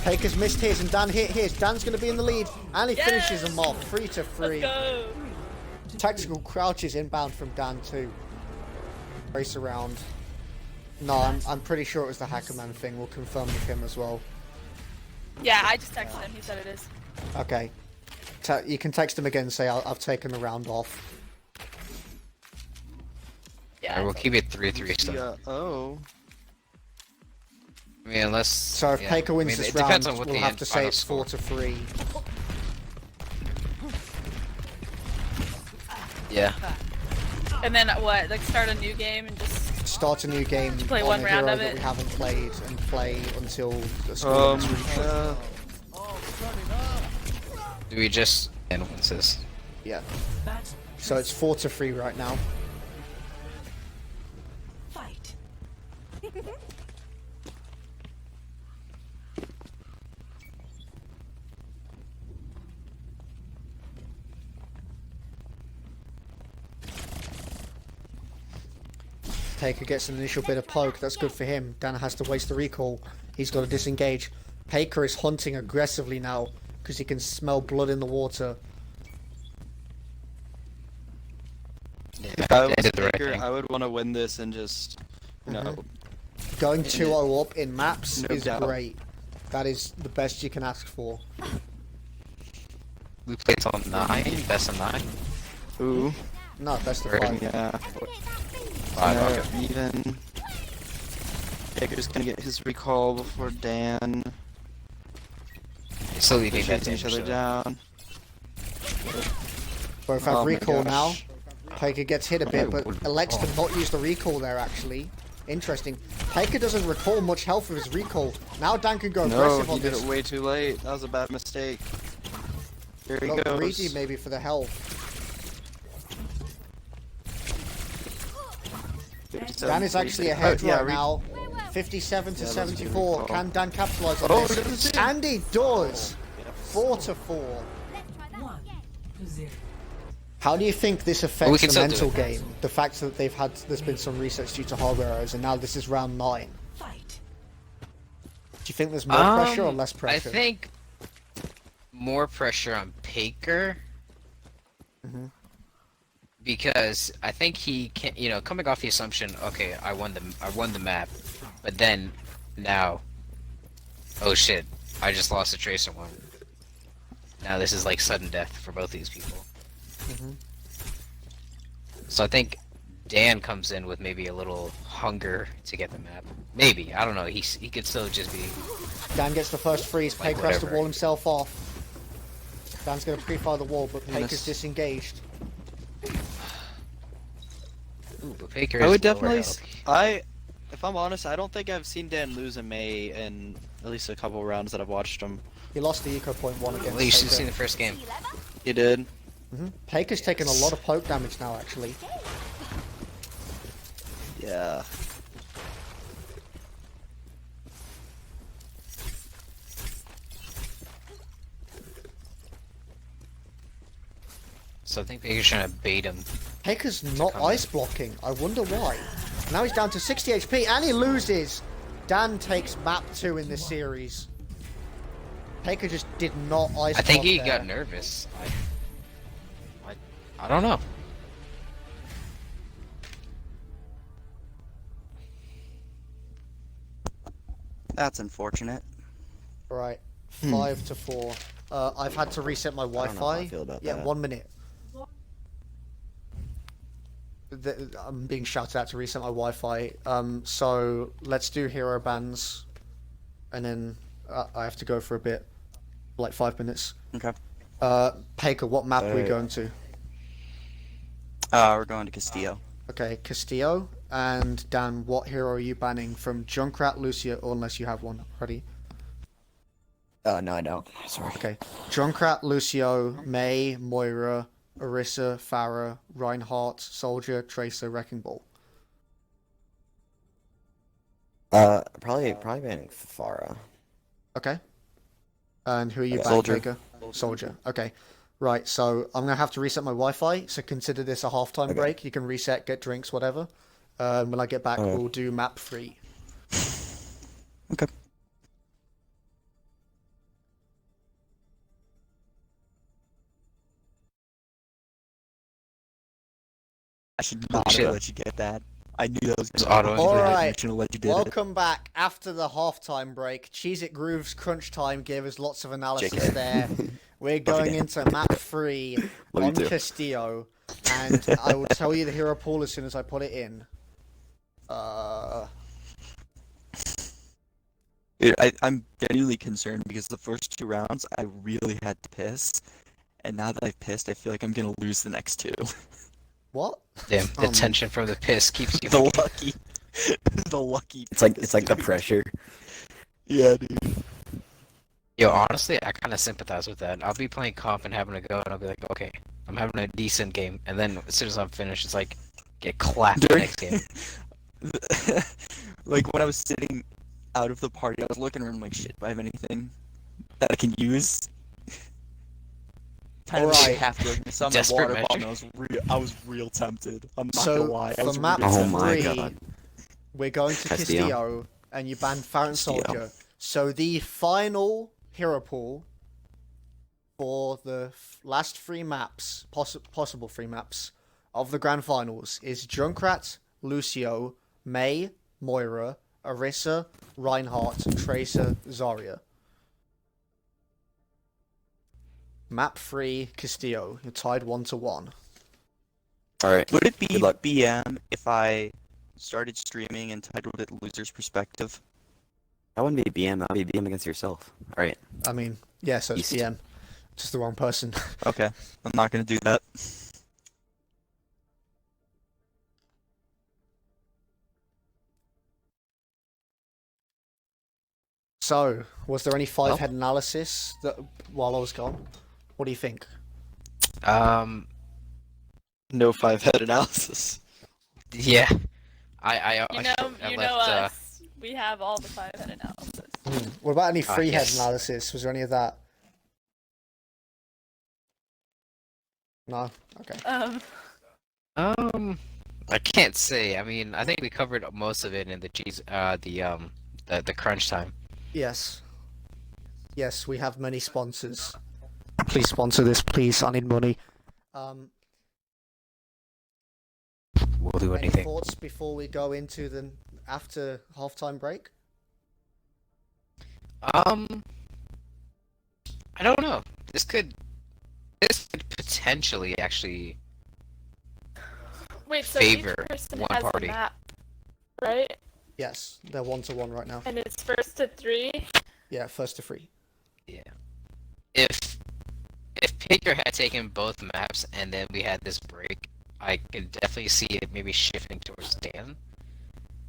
Haker's missed his and Dan hit his. Dan's going to be in the lead, and he finishes him off 3-3. Let's go. Tactical crouches inbound from Dan too. Race around. No, I'm pretty sure it was the Hackerman thing. We'll confirm with him as well. Yeah, I just texted him. He said it is. Okay. You can text him again and say I've taken the round off. Yeah. Alright, we'll keep it 3-3 still. Yeah. Oh. I mean, unless... So if yeah. Paker wins I mean, this it depends round, on what we'll the have to say final it's score. 4-3. Yeah. And then what? Like start a new game and just Start a new game play on one a round hero of that it? we haven't played and play until the score is reached. Do we just... And what's this? Yeah. So it's 4-3 right now. Fight. Paker gets an initial bit of poke. That's good for him. Dan has to waste the recall. He's got to disengage. Paker is hunting aggressively now because he can smell blood in the water. If I was I did the right Baker, thing. I would want to win this and just, you know, Going 2-0 up in maps No is doubt. great. That is the best you can ask for. We played till 9, best of 9. ooh, No, best of Right. 5. yeah. 5, okay. Even. Baker's gonna get his recall before Dan. Still leaving that Chasing each other down. Both have Oh my recall now. gosh. Paker gets hit a bit, but elects to not use the recall there actually. Interesting. Paker doesn't recall much health with his recall. Now Dan can go No, aggressive he on did this. it way too late. That was a bad mistake. Here he Got goes. greedy maybe for the health. Dan is actually ahead right now. 57 to Yeah, that's a good 74. recall. Can Dan capitalize on Oh, he doesn't this? see. And he does. 4-4. 1-0. How do you think this we affects can the still do mental it. game? The fact that there's been some research due to hardware errors, and now this is round 9. Fight. Do you think there's more pressure or less pressure? I think more pressure on Paker. Mhm. Because I think he can, you know, coming off the assumption, okay, I won the map, but then now, oh shit, I just lost a tracer one. Now this is like sudden death for both these people. Mhm. So I think Dan comes in with maybe a little hunger to get the map. Maybe, I don't know. He could still just be. Dan gets the first freeze. Like Paker has to whatever. wall himself off. Dan's going to pre-fire the wall, but Goodness. Paker's disengaged. Ooh, but Paker I is would lower definitely. health. If I'm honest, I don't think I've seen Dan lose a May in at least a couple rounds that I've watched him. He lost the eco point 1 against Well, you should have Paker. seen the first game. He did. Paker's taking a lot of poke damage now, actually. Yeah. So I think Baker's trying to bait him. Paker's not come ice blocking. I wonder why. Now he's down to 60 HP and he loses. Dan takes map 2 in this series. Paker just did not ice block I think he there. got nervous. I don't know. That's unfortunate. Right, 5 to 4. I've had to reset my don't know how I Wi-Fi. feel about Yeah, that. 1 minute. I'm being shouted at to reset my Wi-Fi. So let's do hero bans, and then I have to go for a bit, like 5 minutes. Okay. Paker, what map are we Alright. going to? We're going to Castillo. Okay, Castillo. And Dan, what hero are you banning from Junkrat, Lucio, or unless you have one already? No, I don't. Sorry. Okay. Junkrat, Lucio, May, Moira, Orisa, Farah, Reinhardt, Soldier, Tracer, Wrecking Ball. Probably banning Farah. Okay. And who are you Okay. banning, Soldier. Paker? Soldier. Okay. Right, so I'm gonna have to reset my Wi-Fi, so consider this a halftime Okay. break. You can reset, get drinks, whatever. When I get back, Okay. we'll do map 3. Okay. I should not shit. have let you get that. I knew that was It's gonna happen. auto All invert. right. I shouldn't have let you did it. Welcome back after the halftime break. Cheez It Groove's Crunch Time gave us lots of analysis JK. there. We're going into map 3 Love you on too. Castillo, and I will tell you the hero pool as soon as I put it in. Dude, I'm genuinely concerned because the first 2 rounds I really had to piss, and now that I've pissed, I feel like I'm gonna lose the next 2. What? Damn, the Um, tension from the piss keeps you. the lucky, the lucky. It's like the pressure. Yeah, dude. Yo, honestly, I kind of sympathize with that. I'll be playing comp and having to go, and I'll be like, okay, I'm having a decent game, and then as soon as I'm finished, it's like, get clapped the During- next game. Like when I was sitting out of the party, I was looking around like, shit, do I have anything that I can use? Kind of Alright. half joking. I saw my Desperate water bottle, measure. and I was real tempted. I'm not So, gonna lie. I for was map real Oh tempted. my 3, God. we're going to Castillo. Castillo, and you ban Farron Castillo. Soldier. So the final hero pool for the last 3 maps, possible 3 maps of the grand finals is Junkrat, Lucio, May, Moira, Orisa, Reinhardt, Tracer, Zarya. Map 3, Castillo. You're tied 1-1. Alright. Would it be Good luck. BM if I started streaming and titled it Loser's Perspective? That wouldn't be BM, that would be BM against yourself. Alright. I mean, yeah, so it's East. PM. Just the wrong person. Okay, I'm not gonna do that. So, was there any 5-head analysis that while I was gone? What do you think? Um, No 5-head analysis. yeah, I You I know left, us. We have all the 5-head analysis. What about any 3-head yes. analysis? Was there any of that? No? Okay. I can't say. I mean, I think we covered most of it in the the crunch time. Yes. Yes, we have many sponsors. Please sponsor this, please. I need money. We'll do Any anything. thoughts before we go into the after halftime break? I don't know. This could potentially actually. Wait, so Favor each person one has party. a map, right? Yes, they're 1-1 right now. And it's first to 3. Yeah, first to 3. If Paker had taken both maps and then we had this break, I could definitely see it maybe shifting towards Dan.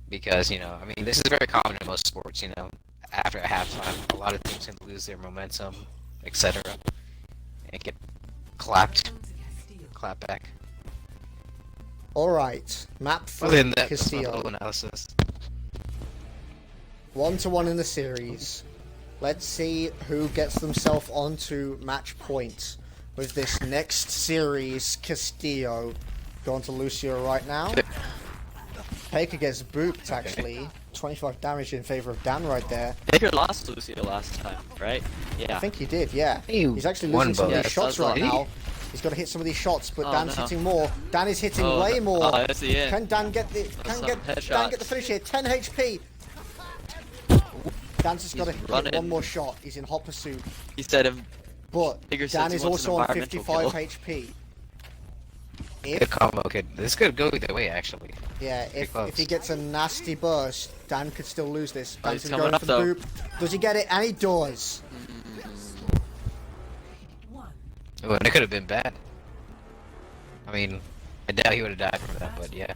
Because, I mean, this is very common in most sports, after a halftime, a lot of teams can lose their momentum, etc. and get clapped. clapback. Alright, map Other 3, than that, that's my Castillo. little analysis. 1-1 in the series. Let's see who gets themselves onto match point with this next series. Castillo going to Lucio right now. Baker gets booped actually. 25 damage in favor of Dan right there. Baker lost Lucio last time, right? Yeah. I think he did, yeah. He He's actually won losing some of both. these Yeah, shots sounds right like- now. He's got to hit some of these shots, but Oh, Dan's no. hitting more. Dan is hitting Oh, way more. Oh, that's the end. Can Dan get the some Dan get the headshots. finish here? 10 HP. Dan's just got to He's hit running. one more shot. He's in hot pursuit. He said if But Bigger Dan says is he wants an also on environmental 55 kill. HP. Good combo. This could go either way, actually. Yeah, if close. he gets a nasty burst, Dan could still lose this. Oh, Dan's he's gonna go coming for the up, boop. Does he get it? And he does. Oh, and it could have been bad. I mean, I doubt he would have died from that, but yeah.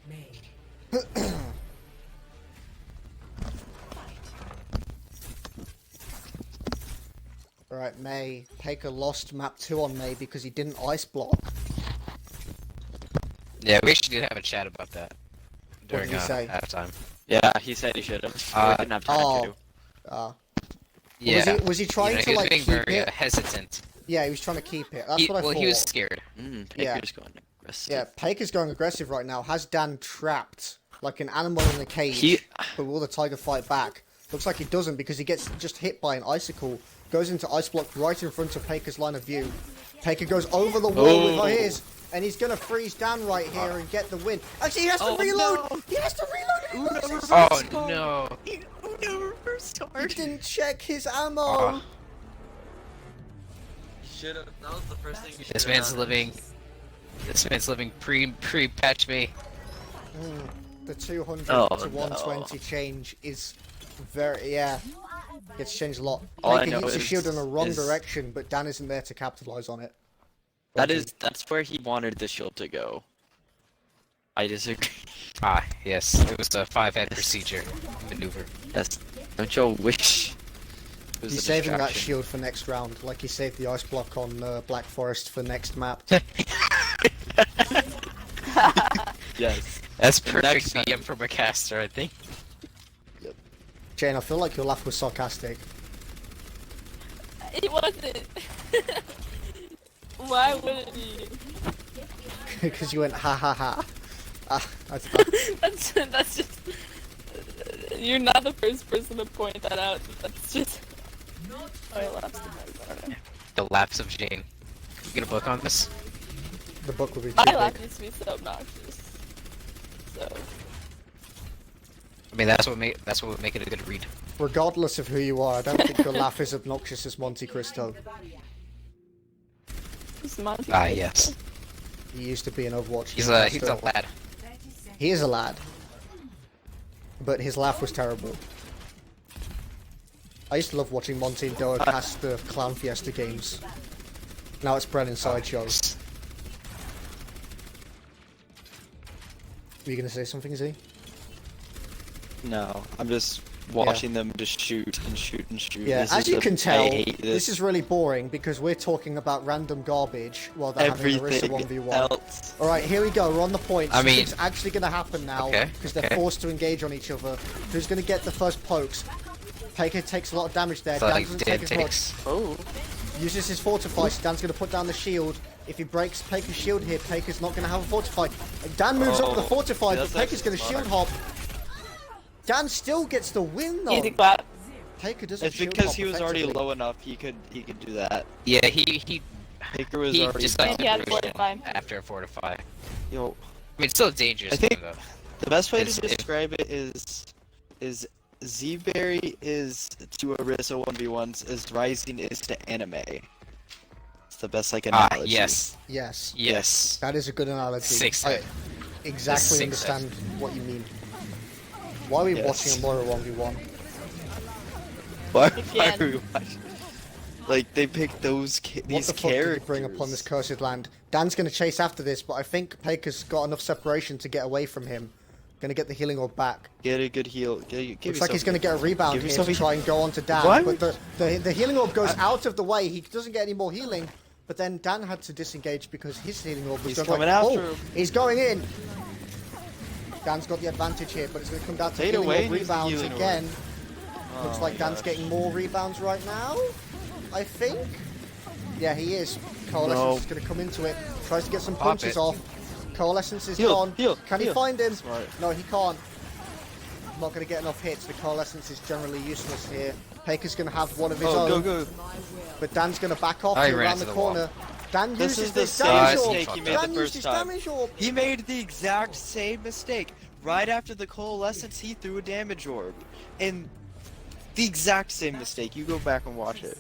May. Alright, May. Baker lost map 2 on May because he didn't ice block. Yeah, we actually did have a chat about that during did he say? halftime. yeah, he said he should have. Uh, didn't have time Oh. to. Yeah. Was he trying You know, to he was like being keep very it? hesitant. Yeah, he was trying to keep it. That's what I Well, thought. he was scared. Yeah. Baker's going aggressive. Yeah, Baker's going aggressive right now. Has Dan trapped like an animal in a cage, He- but will the tiger fight back? Looks like he doesn't because he gets just hit by an icicle. Goes into ice block right in front of Baker's line of view. Baker goes over the wall Oh. with his, and he's gonna freeze Dan right here and get the win. Actually, he has to Oh, reload. no. He has to reload. He loses. Oh no! He didn't check his ammo. Oh, Should have. That was the first thing. this man's living. This man's living pre-patch me. The 200 Oh, to 120 change is very, yeah. It's changed a lot. All I Baker know hits his is- shield in the wrong is- direction, but Dan isn't there to capitalize on it. That's where he wanted the shield to go. I disagree. Ah, yes. It was a 5-head procedure maneuver. Yes. Don't you wish? It was He's a saving that distraction. shield for next round, like he saved the ice block on Black Forest for next map. Yes. That's And perfect next time- BM from a caster, I think. Jane, I feel like your laugh was sarcastic. He wasn't. Why would he? Because you went ha ha ha. Ah, That's just. You're not the first person to point that out. That's just. Oh, I lapsed in my corner. The lapse of Jane. You get a book on this? the book would be too My big. laugh used to be so obnoxious. So. I mean, that's what would make it a good read. Regardless of who you are, I don't think your laugh is obnoxious as Monte Cristo. It's Monty Ah, Python. yes. He used to be an Overwatch. He's caster. a lad. He is a lad. But his laugh was terrible. I used to love watching Monty and Doa cast the Clown Fiesta games. Now it's Brennan sideshows. Were you gonna say something, Z? No, I'm just watching them just shoot and shoot and shoot. Yeah, This as is you the- can I tell, hate this is really boring because we're talking about random garbage while they're having Arissa everything 1v1. else. Alright, here we go, we're on the point. I mean- It's actually gonna happen now Okay, because they're okay. forced to engage on each other. Who's gonna get the first pokes? Baker takes a lot of damage there. So Dan like doesn't dead take as much. takes. Oh. Uses his fortify, so Dan's going to put down the shield. If he breaks Baker's shield here, Baker's not going to have a fortify. Dan moves up with the Oh, fortify, but that's Baker's going to actually shield hop. Dan still gets the win though. Easy clap. Baker doesn't It's shield because hop he was already effectively. low enough. He could do that. Yeah, he Baker was he already. decided He had to push fortify. after a fortify. Yo, I mean, it's still dangerous. I think- for him, though. the best way It's- to describe it is Z-Berry is to Arissa 1v1s as Rising is to anime. It's the best like Ah, analogy. yes, Yes, yes. that is a good analogy. Six I head. exactly Six understand what you mean. Why are we Yes. watching a Moira 1v1? Why Again. are we watching? Like they picked these What the fuck did characters. you bring upon this cursed land? Dan's going to chase after this, but I think Baker's got enough separation to get away from him. Going to get the healing orb back. Get a good heal. Looks like he's going to get a rebound give here yourself to a- try and go on to Dan. Why But would- the healing orb goes out of the way. He doesn't get any more healing. but then Dan had to disengage because his healing orb was He's just coming like, after oh, him. he's going in. Dan's got the advantage here, but it's going to come down to Fade healing away orb and use the rebounds healing orb. again. Oh Looks like my Dan's gosh. getting more rebounds right now, I think. Yeah, he is. Coalescence No. is going to come into it. Tries to get some Pop punches it. off. Coalescence is Heal, gone. heal, Can he heal. find him? Smart. No, he can't. Not going to get enough hits. The Coalescence is generally useless here. Paker's going to have one of his Oh, own. go. But Dan's going to back off Oh, he here ran around into the the wall. corner. Dan This uses is the this same damage orb. mistake he made Dan the used first his time. damage orb. He made the exact same mistake. Right after the coalescence, he threw a damage orb. And the exact same mistake. You go back and watch it.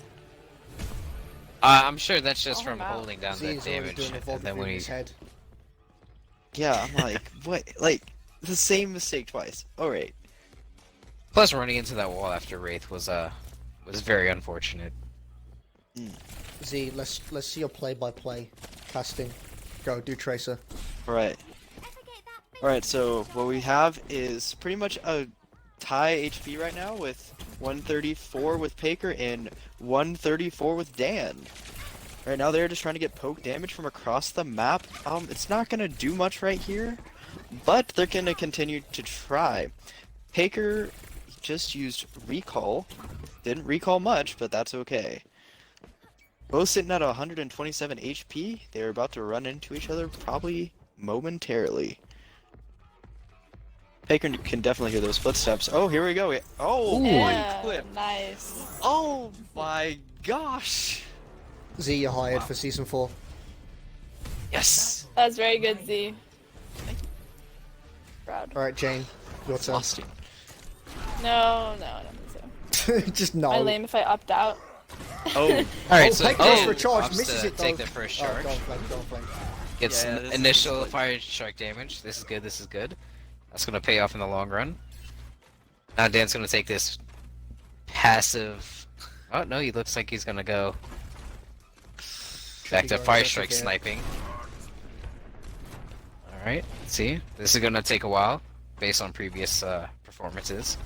I'm sure that's just Oh, from wow. holding down See, that he's already damage, doing a and volley then through when he his head. Yeah, I'm like, what? Like, the same mistake twice. Alright. plus running into that wall after Wraith was very unfortunate. Z, let's see your play-by-play casting. Go, do Tracer. Alright. Alright, so what we have is pretty much a tie HP right now with 134 with Paker and 134 with Dan. Right now they're just trying to get poke damage from across the map. It's not gonna do much right here, but they're gonna continue to try. Paker just used recall. Didn't recall much, but that's okay. Both sitting at 127 HP. They're about to run into each other probably momentarily. Paker can definitely hear those footsteps. Oh, here we go. Oh, Yeah, clip. nice. Oh my gosh. Z, you're hired for Season 4. Yes. That was very good, Z. Proud. Alright, Jane, your turn. Exhausting. No, I don't think so. Just Am I no. lame if I opt out? Oh, All right, Oh, so Pike goes Dan for a charge, opts misses to it though. take the first charge. Oh, go on, flank, go on, flank. Gets Yeah, this is initial like- fire strike damage. This is good. This is good. That's gonna pay off in the long run. Now Dan's gonna take this passive. Oh no, he looks like he's gonna go back be to going fire aggressive strike here. sniping. All right, see, this is gonna take a while based on previous performances.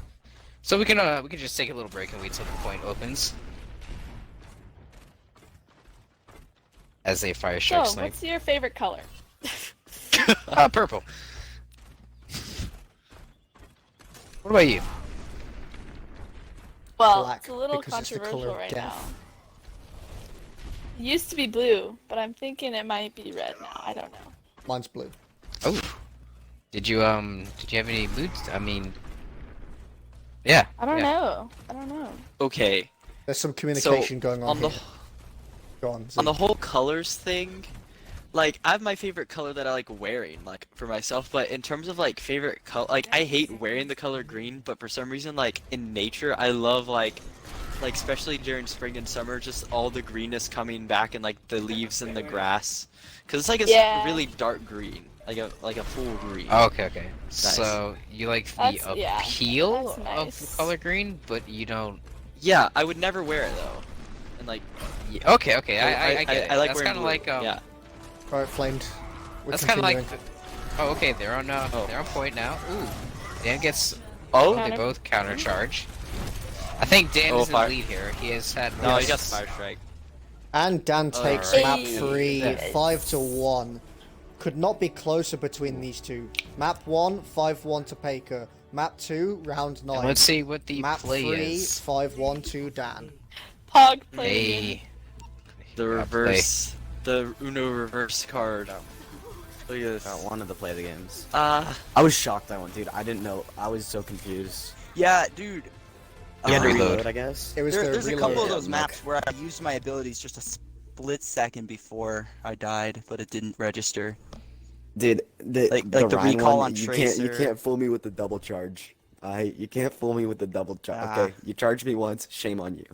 So we can just take a little break and wait till the point opens as they fire strike So, snipe. what's your favorite color? Purple. What about you? Well, Black, it's a little because it's the color controversial of right death. now. It used to be blue, but I'm thinking it might be red now. I don't know. Mine's blue. Oh, did you have any moods? I mean, yeah. I don't yeah. know. I don't know. Okay, There's some communication going on on the here. Go on, Z. on the whole colors thing, like I have my favorite color that I like wearing, like for myself. But in terms of like favorite color, like I hate wearing the color green, but for some reason, like in nature, I love like especially during spring and summer, just all the greenness coming back and like the leaves and the grass, because it's like a Yeah. really dark green, like a full green. Oh, okay. So you like the That's- yeah, appeal that's of nice. color green, but you don't. Yeah, I would never wear it though, and like Okay, okay. I get it. I like That's wearing kind of blue. like yeah. Alright, Flamed. We're That's kind of like. continuing. Oh, okay. They're on. Oh. They're on point now. Ooh. Dan gets. Oh, They Counter. both counter charge. I think Dan Oh, is in fire. lead here. He has had. no, more he got s- the fire strike. And Dan takes Alright. map 3, Yes. 5-1. Could not be closer between these two. Map 1, 5-1 to Paker. Map 2, round 9. And let's see what the Map play 3, is. 5-1 to Dan. Pog playing. Hey. The reverse, the Uno reverse card. Look at this. I wanted to play the games. Ah, I was shocked that one, dude. I didn't know. I was so confused. Yeah, dude. You had to Uh, reload. It I was there's the a couple of reload. those maps where I used my abilities just a split second before I died, but it didn't register. Dude, Like the the Rhine recall one, on you Tracer. can't fool me with the double charge. You can't fool me with the double charge. Ah. Okay, you charged me once, shame on you.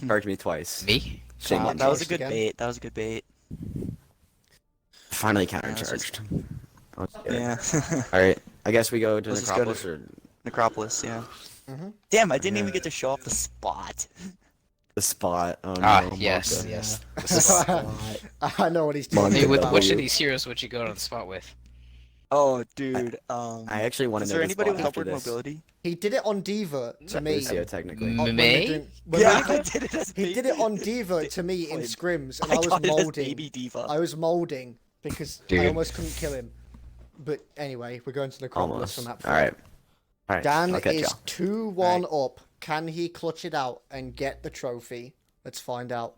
Charge me twice. Me? Shame on That you. was a good again. bait. That was a good bait. Finally Yeah, that's countercharged. Yeah. Alright, I guess we go to Let's just go to- Necropolis or Necropolis, yeah. Mhm. Damn, I didn't even get to show off the spot. the spot. Oh no. Ah, yes, Monka. yes. I know what he's doing. Monka. Hey, with Monka. which of these heroes would you go on the spot with? Oh, dude. I actually want Is to there know this anybody bot with after upward this. mobility? He did it on Diva to me. Lucio, technically. M- when May? we're doing- when Yeah, we're- I did it as He did it on Diva to me in Wait. scrims, and I I was got it as molding. baby diva. I was molding because I Dude. almost couldn't kill him. But anyway, we're going to the Necropolis Almost. for map All 4. right. All right. Dan I'll catch is y'all. 2-1 up. Can he clutch it out and get the trophy? Let's find out.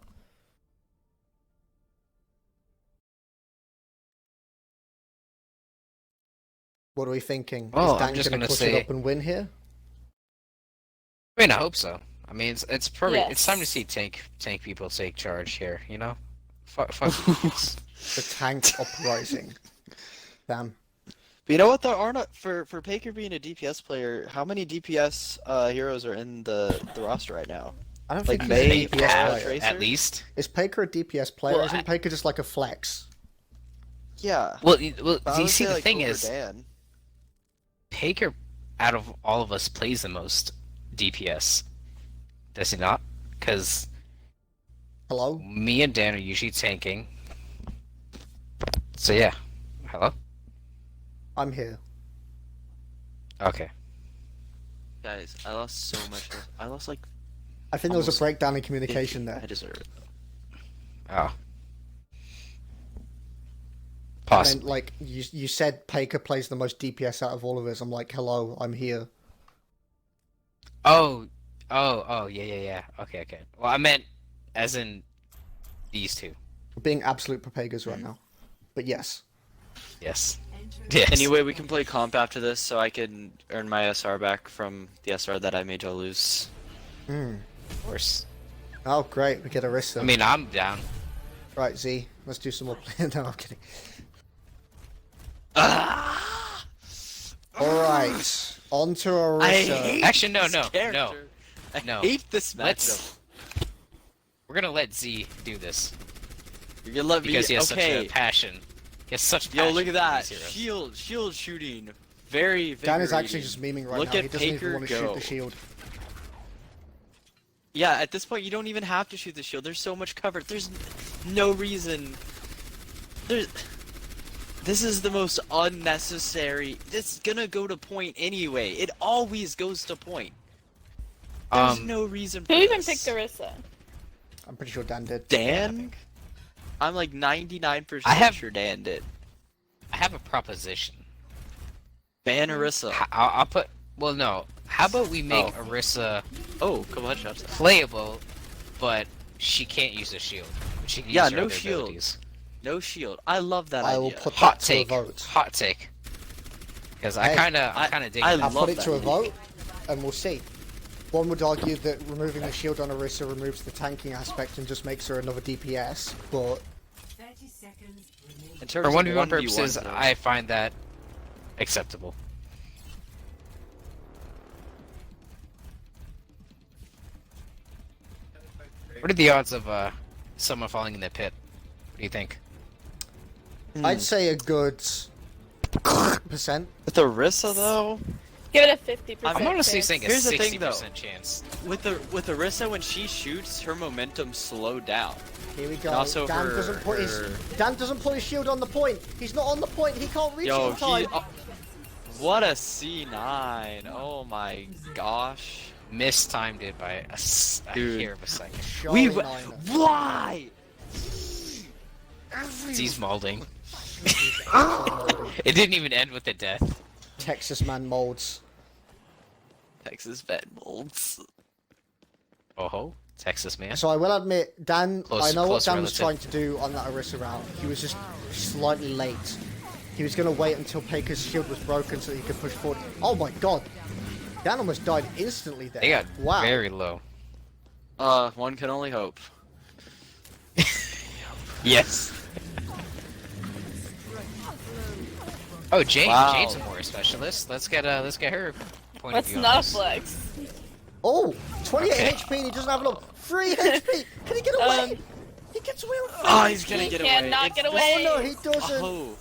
What are we thinking? Well, is Dan I'm just gonna gonna clutch say- it up and win here? I mean, I hope so. I mean, it's probably it's time to Yes. see tank people take charge here. You know, fuck you. The tank uprising. Damn. But you know what? There are not for Paker being a DPS player. How many DPS heroes are in the roster right now? I don't Like think May, he's a DPS Pat, player. Tracer? At least. Is Paker a DPS player? Well, Isn't Paker just like a flex? Yeah. Well, But I you would see, say, the like, thing over is, Dan. Paker, out of all of us, plays the most DPS. Does he not? Because Hello? me and Dan are usually tanking. So yeah. Hello? I'm here. Okay. Guys, I lost so much. I lost like I think there was a Almost breakdown in communication 50. there. I deserve it. Oh. And Possible. like you said, Paker plays the most DPS out of all of us. I'm like, hello, I'm here. Oh, yeah. Okay. Well, I meant as in these two. We're being absolute papagas right now. But yes. Yes. Enter Yes. Anyway, we can play comp after this, so I can earn my SR back from the SR that I made y'all lose. Hmm. Of course. Oh, great. We get Arissa. I mean, I'm down. Right, Z. Let's do some more play. No, I'm kidding. Ah! Alright. On to I Arissa. hate Actually, no, this no, character. I no. hate this matchup. Let's. We're gonna let Z do this You're gonna let me. because he has such Okay. a passion. He has such passion. Yo, look at for that. these heroes. Shield shooting. Very, Dan is actually invigorating. just memeing right Look now. at He doesn't even Paker want to shoot go. the shield. Yeah, at this point, you don't even have to shoot the shield. There's so much cover. There's no reason. This is the most unnecessary. It's gonna go to point anyway. It always goes to point. There's no reason for Who even this. picked Arissa? I'm pretty sure Dan did. Dan? I'm like 99% I have- sure Dan did. I have a proposition. Ban Arissa. I'll put. Well, no. How about we make Oh. Arissa Oh, couple headshots. playable, but she can't use a shield. She can Yeah, use her no other shield. abilities. No shield. I love that I will idea. put Hot that to a take. vote. Hot take. Because Hey, I kind of dig I it. I'll love put it that to a idea. vote, and we'll see. One would argue that removing the shield on Arissa removes the tanking aspect and just makes her another DPS, but 30 seconds remaining. In terms For of 1v1 purposes, though. I find that acceptable. What are the odds of someone falling in the pit? What do you think? I'd say a good percent. With Arissa though, Give it a 50%. I'm honestly chance. saying a Here's the 60% thing, though. chance. with Arissa, when she shoots, her momentum slowed down. Here we go. And also Dan her- doesn't put her- Dan doesn't put his shield on the point. He's not on the point. He can't reach Yo, it in time. what a C9! Oh my gosh. Mistimed it by a Dude. hair of a second. Charlie We Niner. why? He's molding. It didn't even end with the death. Texas man molds. Texas vet molds. Oh ho, Texas man. So I will admit, Dan. Close- I know what close Dan was relative. trying to do on that Arissa round. He was just slightly late. He was going to wait until Paker's shield was broken so he could push forward. Oh my god. Dan almost died instantly there. They got wow. very low. One can only hope. Yes. Oh, Jade. Wow. Jade's a more specialist. Let's get her point That's of view on not a this. flex. Oh, 28 Okay. HP and he doesn't have enough. 3 HP. Can he get away? He gets away with 3 Oh, he's HP. gonna He get away. cannot It's get the- away. Oh no, he doesn't. Oh.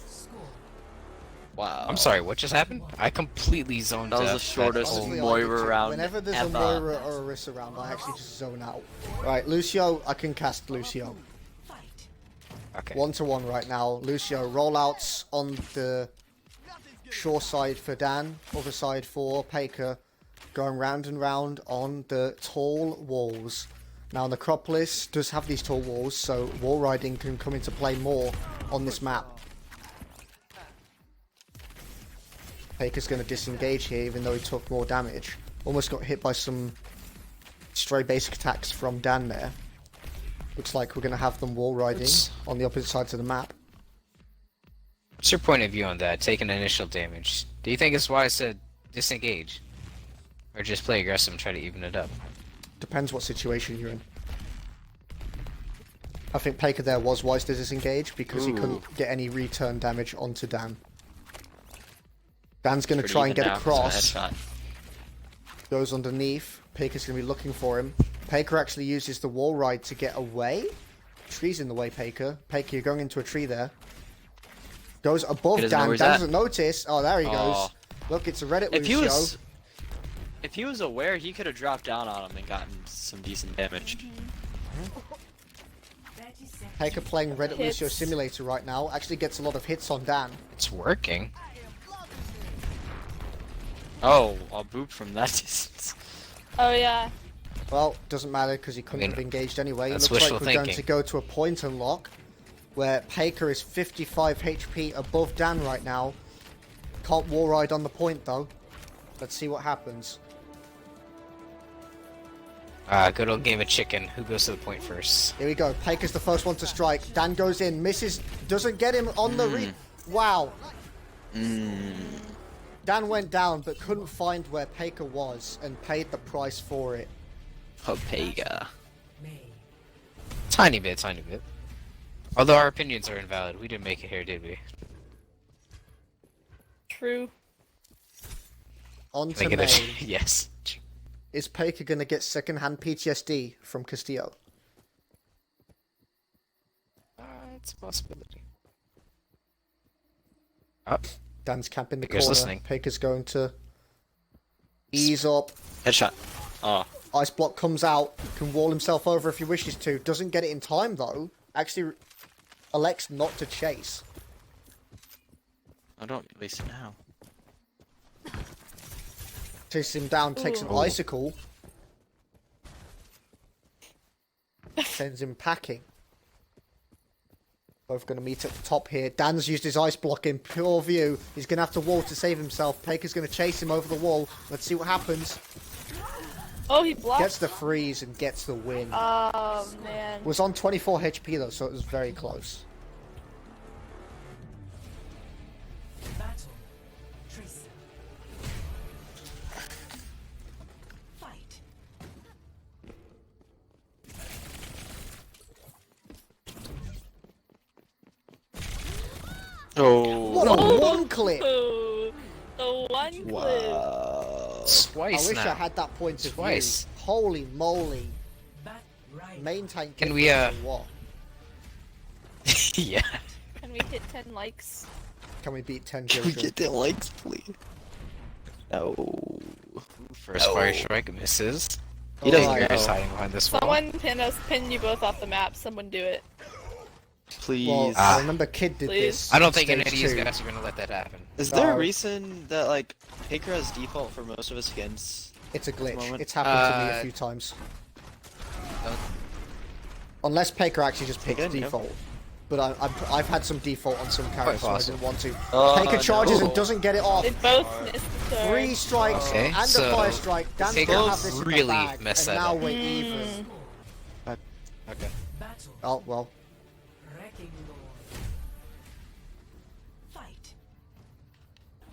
Wow. I'm sorry, what just happened? I completely zoned That was out. the shortest Honestly, I Moira do too. round Whenever there's ever. a Moira or a Arissa round, I actually just zone out. Right, Lucio, I can cast Lucio. Okay. 1-1 right now. Lucio, rollouts on the Shore side for Dan, other side for Paker, going round and round on the tall walls. Now, Necropolis does have these tall walls, so wall riding can come into play more on this map. Paker's going to disengage here, even though he took more damage. Almost got hit by some stray basic attacks from Dan there. Looks like we're going to have them wall riding on the opposite sides of the map. What's your point of view on that? Taking initial damage. Do you think it's wise to disengage? Or just play aggressive and try to even it up? Depends what situation you're in. I think Paker there was wise to disengage because he couldn't get any return damage onto Dan. Dan's going to Pretty try and even get now 'cause of the across. headshot. Goes underneath. Paker's going to be looking for him. Paker actually uses the wall ride to get away. Tree's in the way, Paker. Paker, you're going into a tree there. Goes above He doesn't know Dan. where he's Dan at. doesn't notice. Oh, there he goes. Aw. Look, it's a Reddit If loose, he yo. was, if he was aware, he could have dropped down on him and gotten some decent damage. 30 seconds. Paker playing Reddit Hits. Lucio Simulator right now. Actually gets a lot of hits on Dan. It's working. Oh, I'll boop from that distance. Oh yeah. Well, doesn't matter because he couldn't I mean, have engaged anyway. It that's looks like wishful we're going thinking. to go to a point unlock where Paker is 55 HP above Dan right now. Can't wall ride on the point though. Let's see what happens. Good old game of chicken. Who goes to the point first? Here we go. Paker's the first one to strike. Dan goes in, misses, doesn't get him on the Wow. Dan went down but couldn't find where Paker was and paid the price for it. Papega. May. Tiny bit, tiny bit. Although our opinions are invalid. We didn't make it here, did we? True. On Can I to get May. a yes. Is Paker going to get second-hand PTSD from Castillo? It's a possibility. Up. Dan's camping the Paker's corner. listening. Paker's going to ease up. Headshot. Oh. Ice block comes out. Can wall himself over if he wishes to. Doesn't get it in time though. Actually elects not to chase. I don't waste it now. Chases him down, takes an Ooh. icicle. Sends him packing. Both going to meet at the top here. Dan's used his ice block in pure view. He's going to have to wall to save himself. Paker's going to chase him over the wall. Let's see what happens. Oh, he blocked. Gets the freeze and gets the win. Oh man. Was on 24 HP though, so it was very close. Battle. Tracer. Fight. Oh. What a one clip! Ooh, the one clip. Wow. Twice I wish now. I had that point of Twice. view. Holy moly. Bat right. Main tank. Can gift we, or what? Yeah. Can we hit 10 likes? Can we beat 10 Can we children? get the likes, please? No. First fire strike misses. He doesn't Alright. He's know. hiding behind this wall. Someone pin you both off the map. Someone do it. Please. Well, I remember Kid did Please. this. I don't think any stage of these 2. guys are gonna let that happen. Is there a No. reason that like Paker has default for most of his skins? It's a glitch. Moment. It's happened to me a Uh, few times. don't- Unless Paker actually just picked Again, yeah. default. But I've had some default on some characters so I possible. didn't want to. Oh, Paker charges no. and doesn't get it off. They both missed the turn. 3 strikes Okay, and a so fire strike. Dan's Paker gonna have this in the really bag, messed and that now up. we're even. Okay. Battle. Oh well. Wrecking Lord. Fight.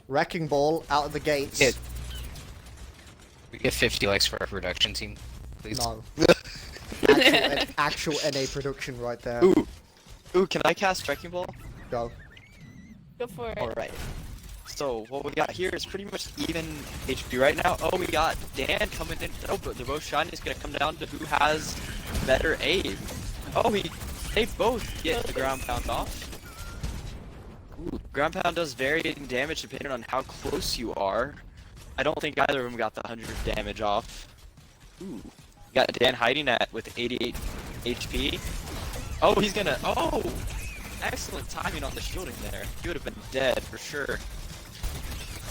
Wrecking Ball out of the gates. Hit. We get 50 likes for our production team, please. No. actual NA production right there. Ooh, can I cast Wrecking Ball? Go. Go for it. Alright. So, what we got here is pretty much even HP right now. Oh, we got Dan coming in. Oh, but the most shiny is going to come down to who has better aim. Oh, they both get the ground pound off. Ooh, ground pound does varying damage depending on how close you are. I don't think either of them got the 100 damage off. Ooh. Got Dan hiding with 88 HP. Oh, he's gonna. Oh! Excellent timing on the shielding there. He would have been dead for sure.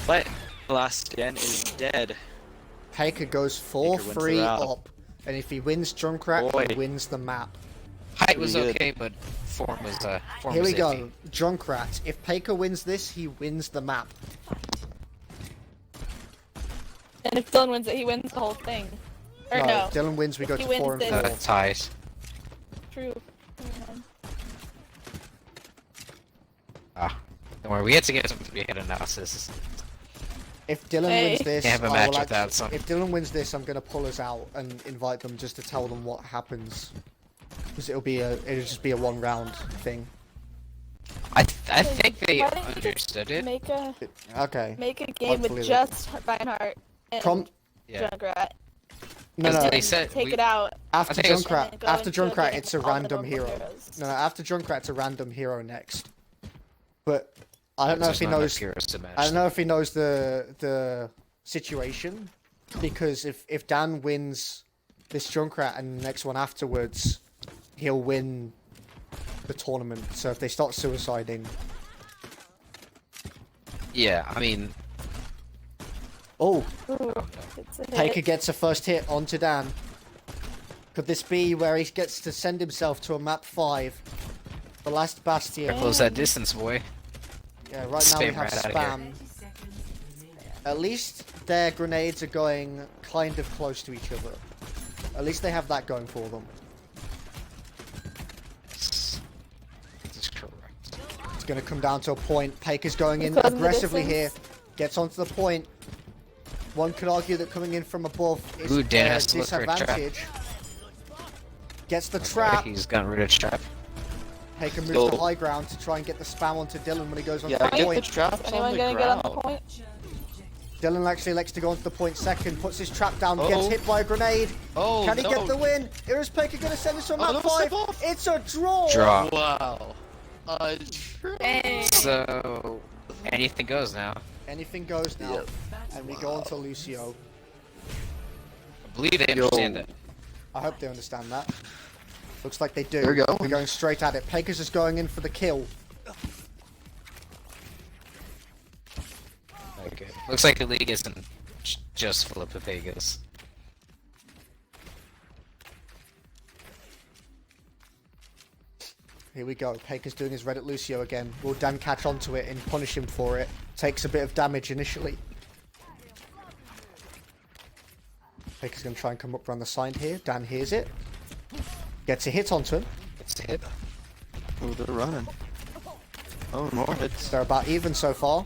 But last stand is dead. Paker goes Paker wins the 4-3 round. up, and if he wins Junkrat, Boy. he wins the map. Height was Pretty good. okay, but form was form Here was we iffy. go, Junkrat. If Paker wins this, he wins the map. And if Dylan wins it, he wins the whole thing. Or no. If Dylan wins, we go He to wins 4 and this. 4. Ties. True. Never mind. Don't worry, we had to get some three-head analysis. If Dylan Hey. wins this, Can't have a I match will without actu- some. If Dylan wins this, I'm gonna pull us out and invite them just to tell them what happens, because it'll just be a 1-round thing. I think they Why don't you just understood it. Make a Okay. game Hopefully with they- just Reinhardt and Prom- Yeah. Junkrat. No, Because no. they And said take we- it out. After think it's- Junkrat, And go after into a Junkrat, game it's a with all the random normal hero. heroes. No, after Junkrat, it's a random hero next. But I don't know There's if he not enough knows. heroes to match I don't them. know if he knows the situation, because if Dan wins this Junkrat and the next one afterwards, he'll win the tournament. So if they start suiciding, Yeah, I mean, oh, Ooh, it's a Paker hit. gets a first hit onto Dan. Could this be where he gets to send himself to a map 5, the last bastion? close that distance, boy. Yeah, right now we Spam have right outta here. spam. 30 seconds remaining. At least their grenades are going kind of close to each other. At least they have that going for them. This is correct. It's going to come down to a point. Paker's going in Because of the aggressively here. distance. Gets onto the point. One could argue that coming in from above is Ooh, Dan a has to look for a trap. disadvantage. Gets the Okay, trap. he's gotten rid of trap. Paker moves So- to high ground to try and get the spam onto Dylan when he goes onto Yeah, the get the point. traps on Anyone the gonna get on the ground. point? Dylan actually likes to go onto the point second, puts his trap down, gets Uh-oh. hit by a grenade. Oh, Can he no. get the win? Here is Paker going to send us to a Oh, map no, 5. step off. It's a draw. Draw. Wow. Dang. So anything goes now. Anything goes now. Yep. And we go on to Lucio. I believe they understand that. I hope they understand that. Looks like they do. There we go. We're going straight at it. Paker's just going in for the kill. Okay. Looks like the league isn't just full of Papagas. Here we go. Paker's doing his Reddit Lucio again. Will Dan catch onto it and punish him for it? Takes a bit of damage initially. Paker's going to try and come up around the side here. Dan hears it. Gets a hit onto him. It's a hit. Oh, they're running. Oh, more hits. They're about even so far.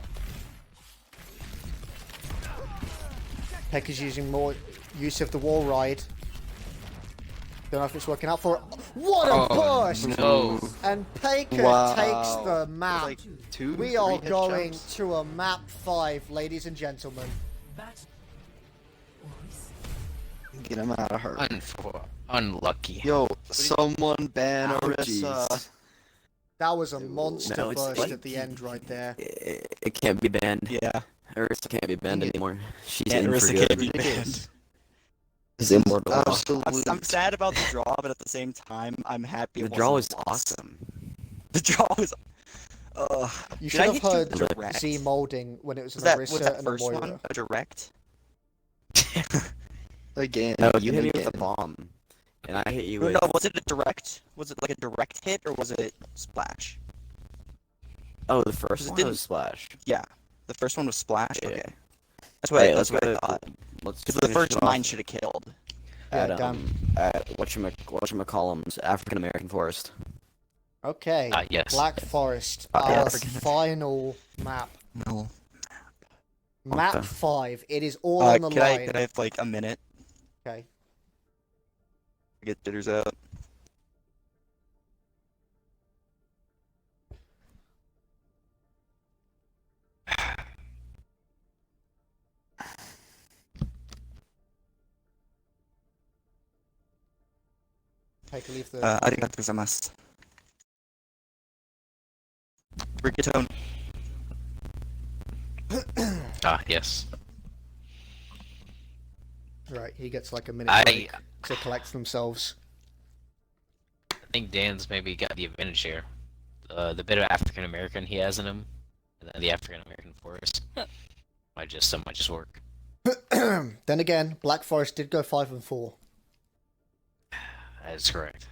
Paker's using more use of the wall ride. Don't know if it's working out for it. What a Oh, burst! no. And Paker Wow. takes the map. Like two, We are three going headshots. to a map 5, ladies and gentlemen. Battle. Or risk. Get him out of her. Unlucky. Yo, someone ban Oh, Orisa. jeez. That was a monster No, it's burst like- at the end right there. It can't be banned. Yeah. Ursa can't be banned Dang it. anymore. She's And in for Orisa good. can't be banned. She's immortal. I'm sad about the draw, but at the same time, I'm happy. The it draw was wasn't lost. awesome. The draw was. You Did should I have hit you heard direct? Z molding when it was Was an that Orisa that and a first Moira. one a direct? Again. No, you hit me again. with a bomb, and I hit you No, with. no, was it a direct? Was it like a direct hit or was it splash? Oh, the first it one didn't- was splash. Yeah, the first one was splash. Yeah. Okay, that's what Hey, that's what I go- thought. Let's Because the finish first it mine off should have killed. Yeah, at Dan. whatchamacallums, African American Forest. Okay. Yes. Black Forest. Ah, Our yes. final map. No. Map Okay. 5. It is all on the Could line. I have like a minute Okay. to get jitters out? Take a leave the. ありがとうございます。Rigatone. Yes. Right, he gets like a minute I break to collect themselves. think Dan's maybe got the advantage here. The bit of African American he has in him, and then the African American forest. Might just work. Then again, Black Forest did go 5-4. That is correct.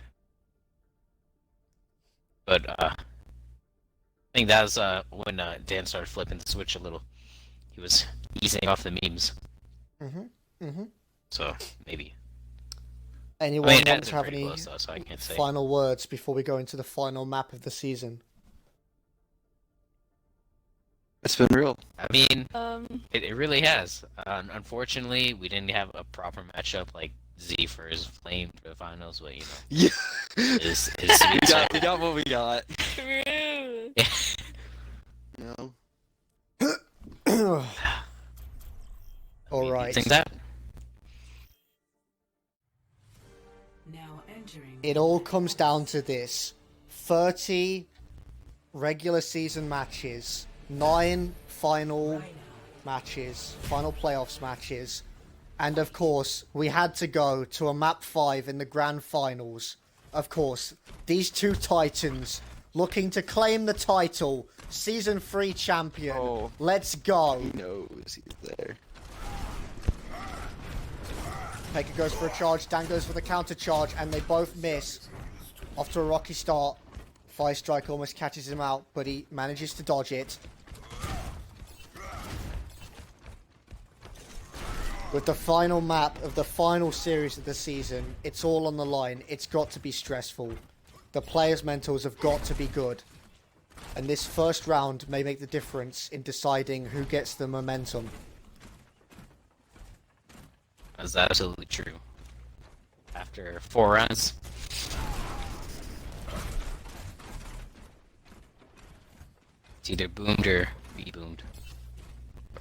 But I think that was when Dan started flipping the switch a little. He was easing off the memes. So maybe. Anyone I mean, want that's to have pretty any close, though, so I can't say. final words before we go into the final map of the season? It's been real. I mean, Um, it really has. Unfortunately, we didn't have a proper matchup like Z for his Flame for the finals, but you know, Yeah. is to be We got what we got. true. No. All right. Think that? Now entering. It all comes down to this: 30 regular season matches, 9 final matches, final playoffs matches, and of course, we had to go to a map 5 in the grand finals. Of course, these two titans looking to claim the title, season 3 champion. Oh. Let's go. He knows he's there. Pekka goes for a charge, Dan goes for the counter charge, and they both miss. Off to a rocky start. Fire Strike almost catches him out, but he manages to dodge it. With the final map of the final series of the season, it's all on the line. It's got to be stressful. The players' mentals have got to be good. And this first round may make the difference in deciding who gets the momentum. That's absolutely true. After 4 rounds. It's either boomed or be boomed.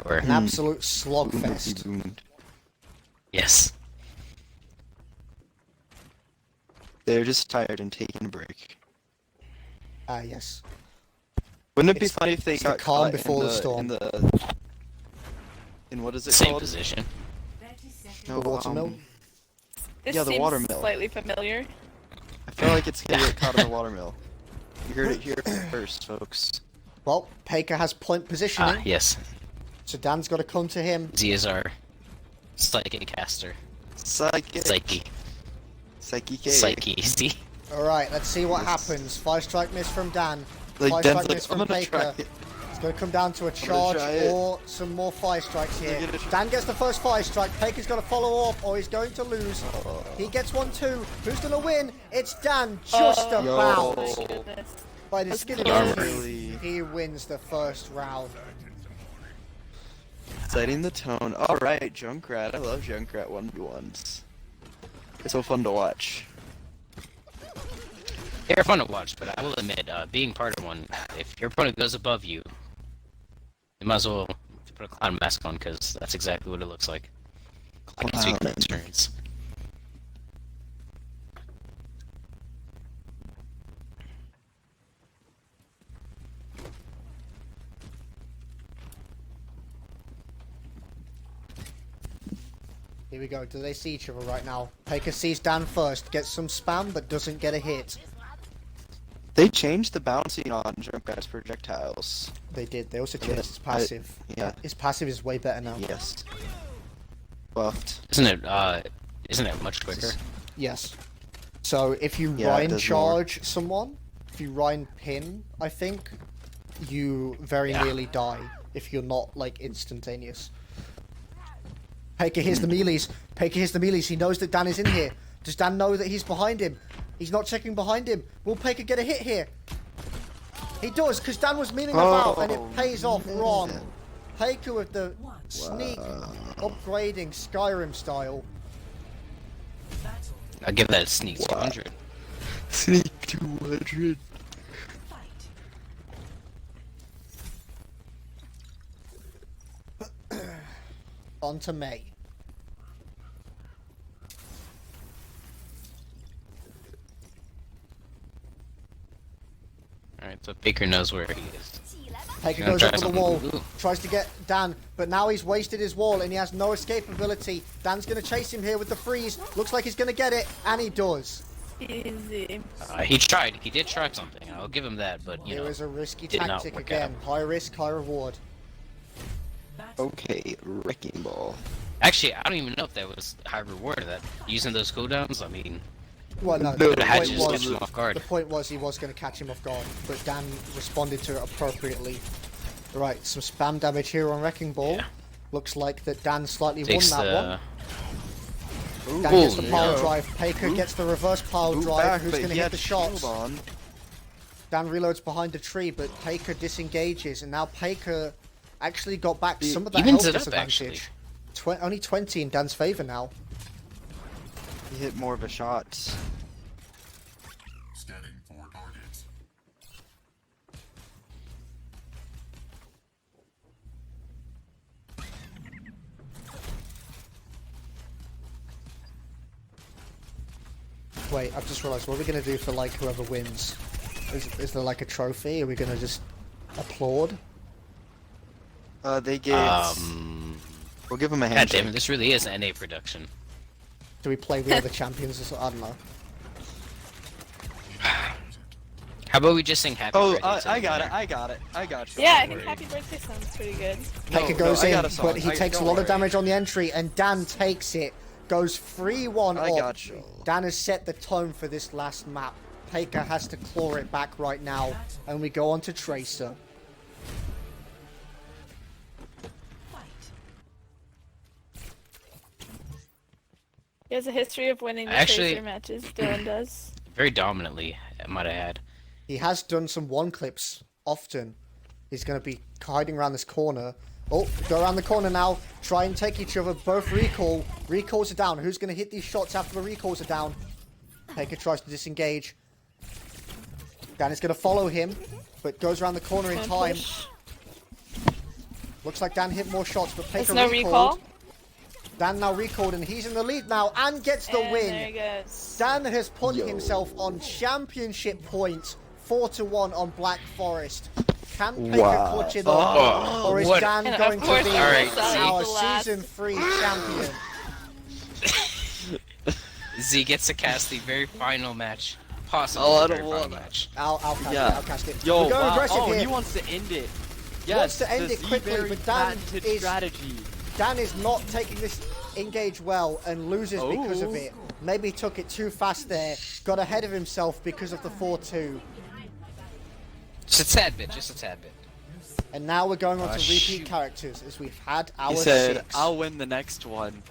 Or An absolute slogfest. Boomed. yes. They're just tired and taking a break. Ah, yes. Wouldn't it be It's- funny if they it's the got calm caught before in the storm. In what is it Same called? position. 30 seconds. No, The watermill? This Yeah, the seems watermill. slightly familiar. I feel like it's gonna get caught in the watermill. You heard it here first, folks. Well, Pekka has point positioning, Yes. so Dan's got to come to him. Z is our psychic caster. Psychic. Psyche. Psyche. Psyche. See? Alright, let's see what happens. 5 strike miss from Dan. Like 5 Dan's strike like, miss I'm from gonna try Pekka. it. It's going to come down to a gonna charge try it. or some more 5 strikes here. gonna try- Dan gets the first 5 strike. Pekka's got to follow up or he's going to lose. He gets 1 2. Who's going to win? It's Dan, just Oh, about. my goodness. By the skin of close. his Really? teeth, he wins the first round. Setting the tone. Alright, Junkrat. I love Junkrat 1v1s. It's so fun to watch. They're fun to watch, but I will admit, being part of one, if your opponent goes above you, you might as well put a clown mask on, because that's exactly what it looks like. I can speak from Clown. experience. Here we go. Do they see each other right now? Pekka sees Dan first, gets some spam, but doesn't get a hit. They changed the bouncing on Junkrat's projectiles. They did. They also Yeah, changed his passive. yeah. His passive is way better now. Yes. Buffed. Isn't it much quicker? Yes. So if you Yeah, it Rhine does more. charge someone, if you Rhine pin, I think, you very Yeah. nearly die if you're not like instantaneous. Pekka hears the melees. Pekka hears the melees. He knows that Dan is in here. Does Dan know that he's behind him? He's not checking behind him. Will Pekka get a hit here? He does, because Dan was milling about and it pays off wrong. Pekka with the sneak upgrading Skyrim style. Battle. I'll give that a sneak 200. Sneak 200. Fight. On to May. Alright, so Baker knows where he is. Pekka Gonna goes try up to the something. wall, Ooh. tries to get Dan, but now he's wasted his wall and he has no escape ability. Dan's going to chase him here with the freeze. Looks like he's going to get it, and he does. Easy. He tried. He did try something. I'll give him that, but you It know. was a risky did not tactic work again. out. High risk, high reward. Okay, wrecking ball. Actually, I don't even know if that was high reward. That using those cooldowns. I mean, Well, no, No, the I had point to just was catch him off guard. the point was he was going to catch him off guard, but Dan responded to it appropriately. Right, some spam damage here on Wrecking Ball. Yeah. Looks like that Dan slightly Takes won that the. one. Dan gets the Ooh, pile no. drive. Paker gets the reverse pile Move drive. back, Who's but going to he hit had the shots? shield on. Dan reloads behind a tree, but Paker disengages, and now Paker actually got back He some of that evens health it up, actually. disadvantage. Only 20 in Dan's favor now. He hit more of a shot. Scanning for targets. Wait, I've just realised, what are we going to do for, like, whoever wins? Is there, like, a trophy? Are we going to just applaud? They get. We'll give him a God handshake. damn it! This really is an NA production. Do we play We Are the Champions or something? I don't know. How about we just sing happy Oh, birthday to I him got there? it. I got it. I got you. Yeah, I Don't think worry. Happy Birthday sounds pretty good. Paker No, goes I in, got a song. but he takes a don't lot of worry. damage on the entry, and Dan takes it. Goes 3-1 I up. got you. Dan has set the tone for this last map. Paker has to claw it back right now, and we go on to Tracer. He has a history of winning the Actually- Tracer matches. Dylan does. Very dominantly, I might have had. He has done some one clips often. He's going to be hiding around this corner. Oh, go around the corner now. Try and take each other. Both recall. Recalls are down. Who's going to hit these shots after the recalls are down? Paker tries to disengage. Dan is going to follow him, but goes around the corner in Don't time. push. Looks like Dan hit more shots, but There's Paker no recalled. recall. Dan now recalled, and he's in the lead now, and gets the And win. there he goes. Dan has put himself on championship points, 4-1 on Black Forest. Can Paker Wow. clutch it up, or is what- Dan And going of to course be he Alright, was our the last. season 3 champion? Z gets to cast the very final match. Possibly Oh, I the don't very final wanna. match. I'll cast it. Yeah. I'll cast it. Yo, We're going wow. aggressive Oh, here. he wants to end it. Yes, Wants to end the it quickly, very but Dan patented is- strategy. Dan is not taking this engage well and loses because of Oh. it. Maybe he took it too fast there. Got ahead of himself because of the 4-2. Just a tad bit, just a tad bit. And now we're going on to repeat shoot. characters as we've had our He said, 6. "I'll win the next one."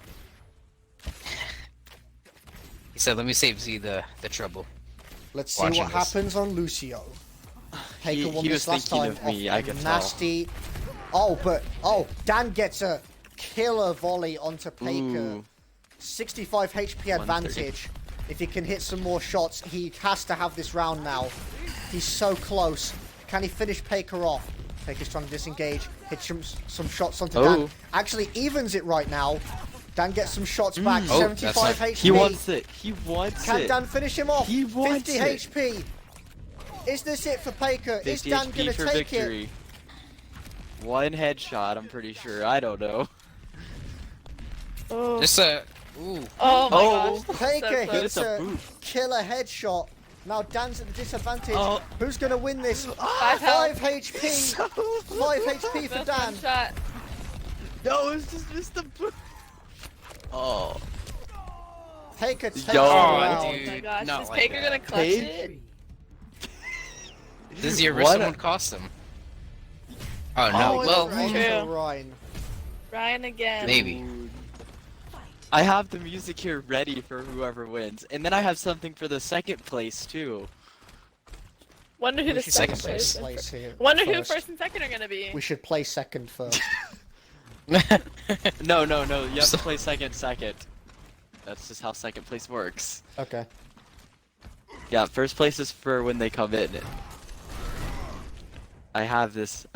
He said, "Let me save Z the trouble." Let's see Watching what this. happens on Lucio. Paker won he this was last thinking time of me, off I a can tell. nasty. Oh, Dan gets a killer volley onto Paker. Ooh. 65 HP 130. advantage. If he can hit some more shots, he has to have this round now. He's so close. Can he finish Paker off? Paker's trying to disengage. Hit some shots onto Dan. Oh. Actually evens it right now. Dan gets some shots back. Oh, 75 that's not- HP. He wants it. He wants Can it. Dan finish him off? He wants 50 it. HP. Is this it for Paker? Is 50 Dan HP gonna for take victory. One headshot, I'm pretty sure. I don't know. Oh, Just a ooh. oh my Oh. gosh. it? Paker So close. hits It's a a boot. killer headshot. Now Dan's at the disadvantage. Oh. Who's gonna win this? 5 5 health. HP. 5 HP for That's Dan. one shot. No, it's just missed the boot. Oh. Paker takes Yo. the Oh, round. Oh my dude, gosh, not is like Paker that. gonna clutch Paige? it? This is the What? Arista one cost him. Oh no, Oh, well, it's True. Angel Ryan. Ryan again. maybe. Dude. I have the music here ready for whoever wins, and then I have something for the second place too. Wonder who We the should second second place place. here. Wonder who first. first and second are gonna be. We should play second first. No, no, no. You have to play second. That's just how second place works. Okay. Yeah, first place is for when they come in. I have this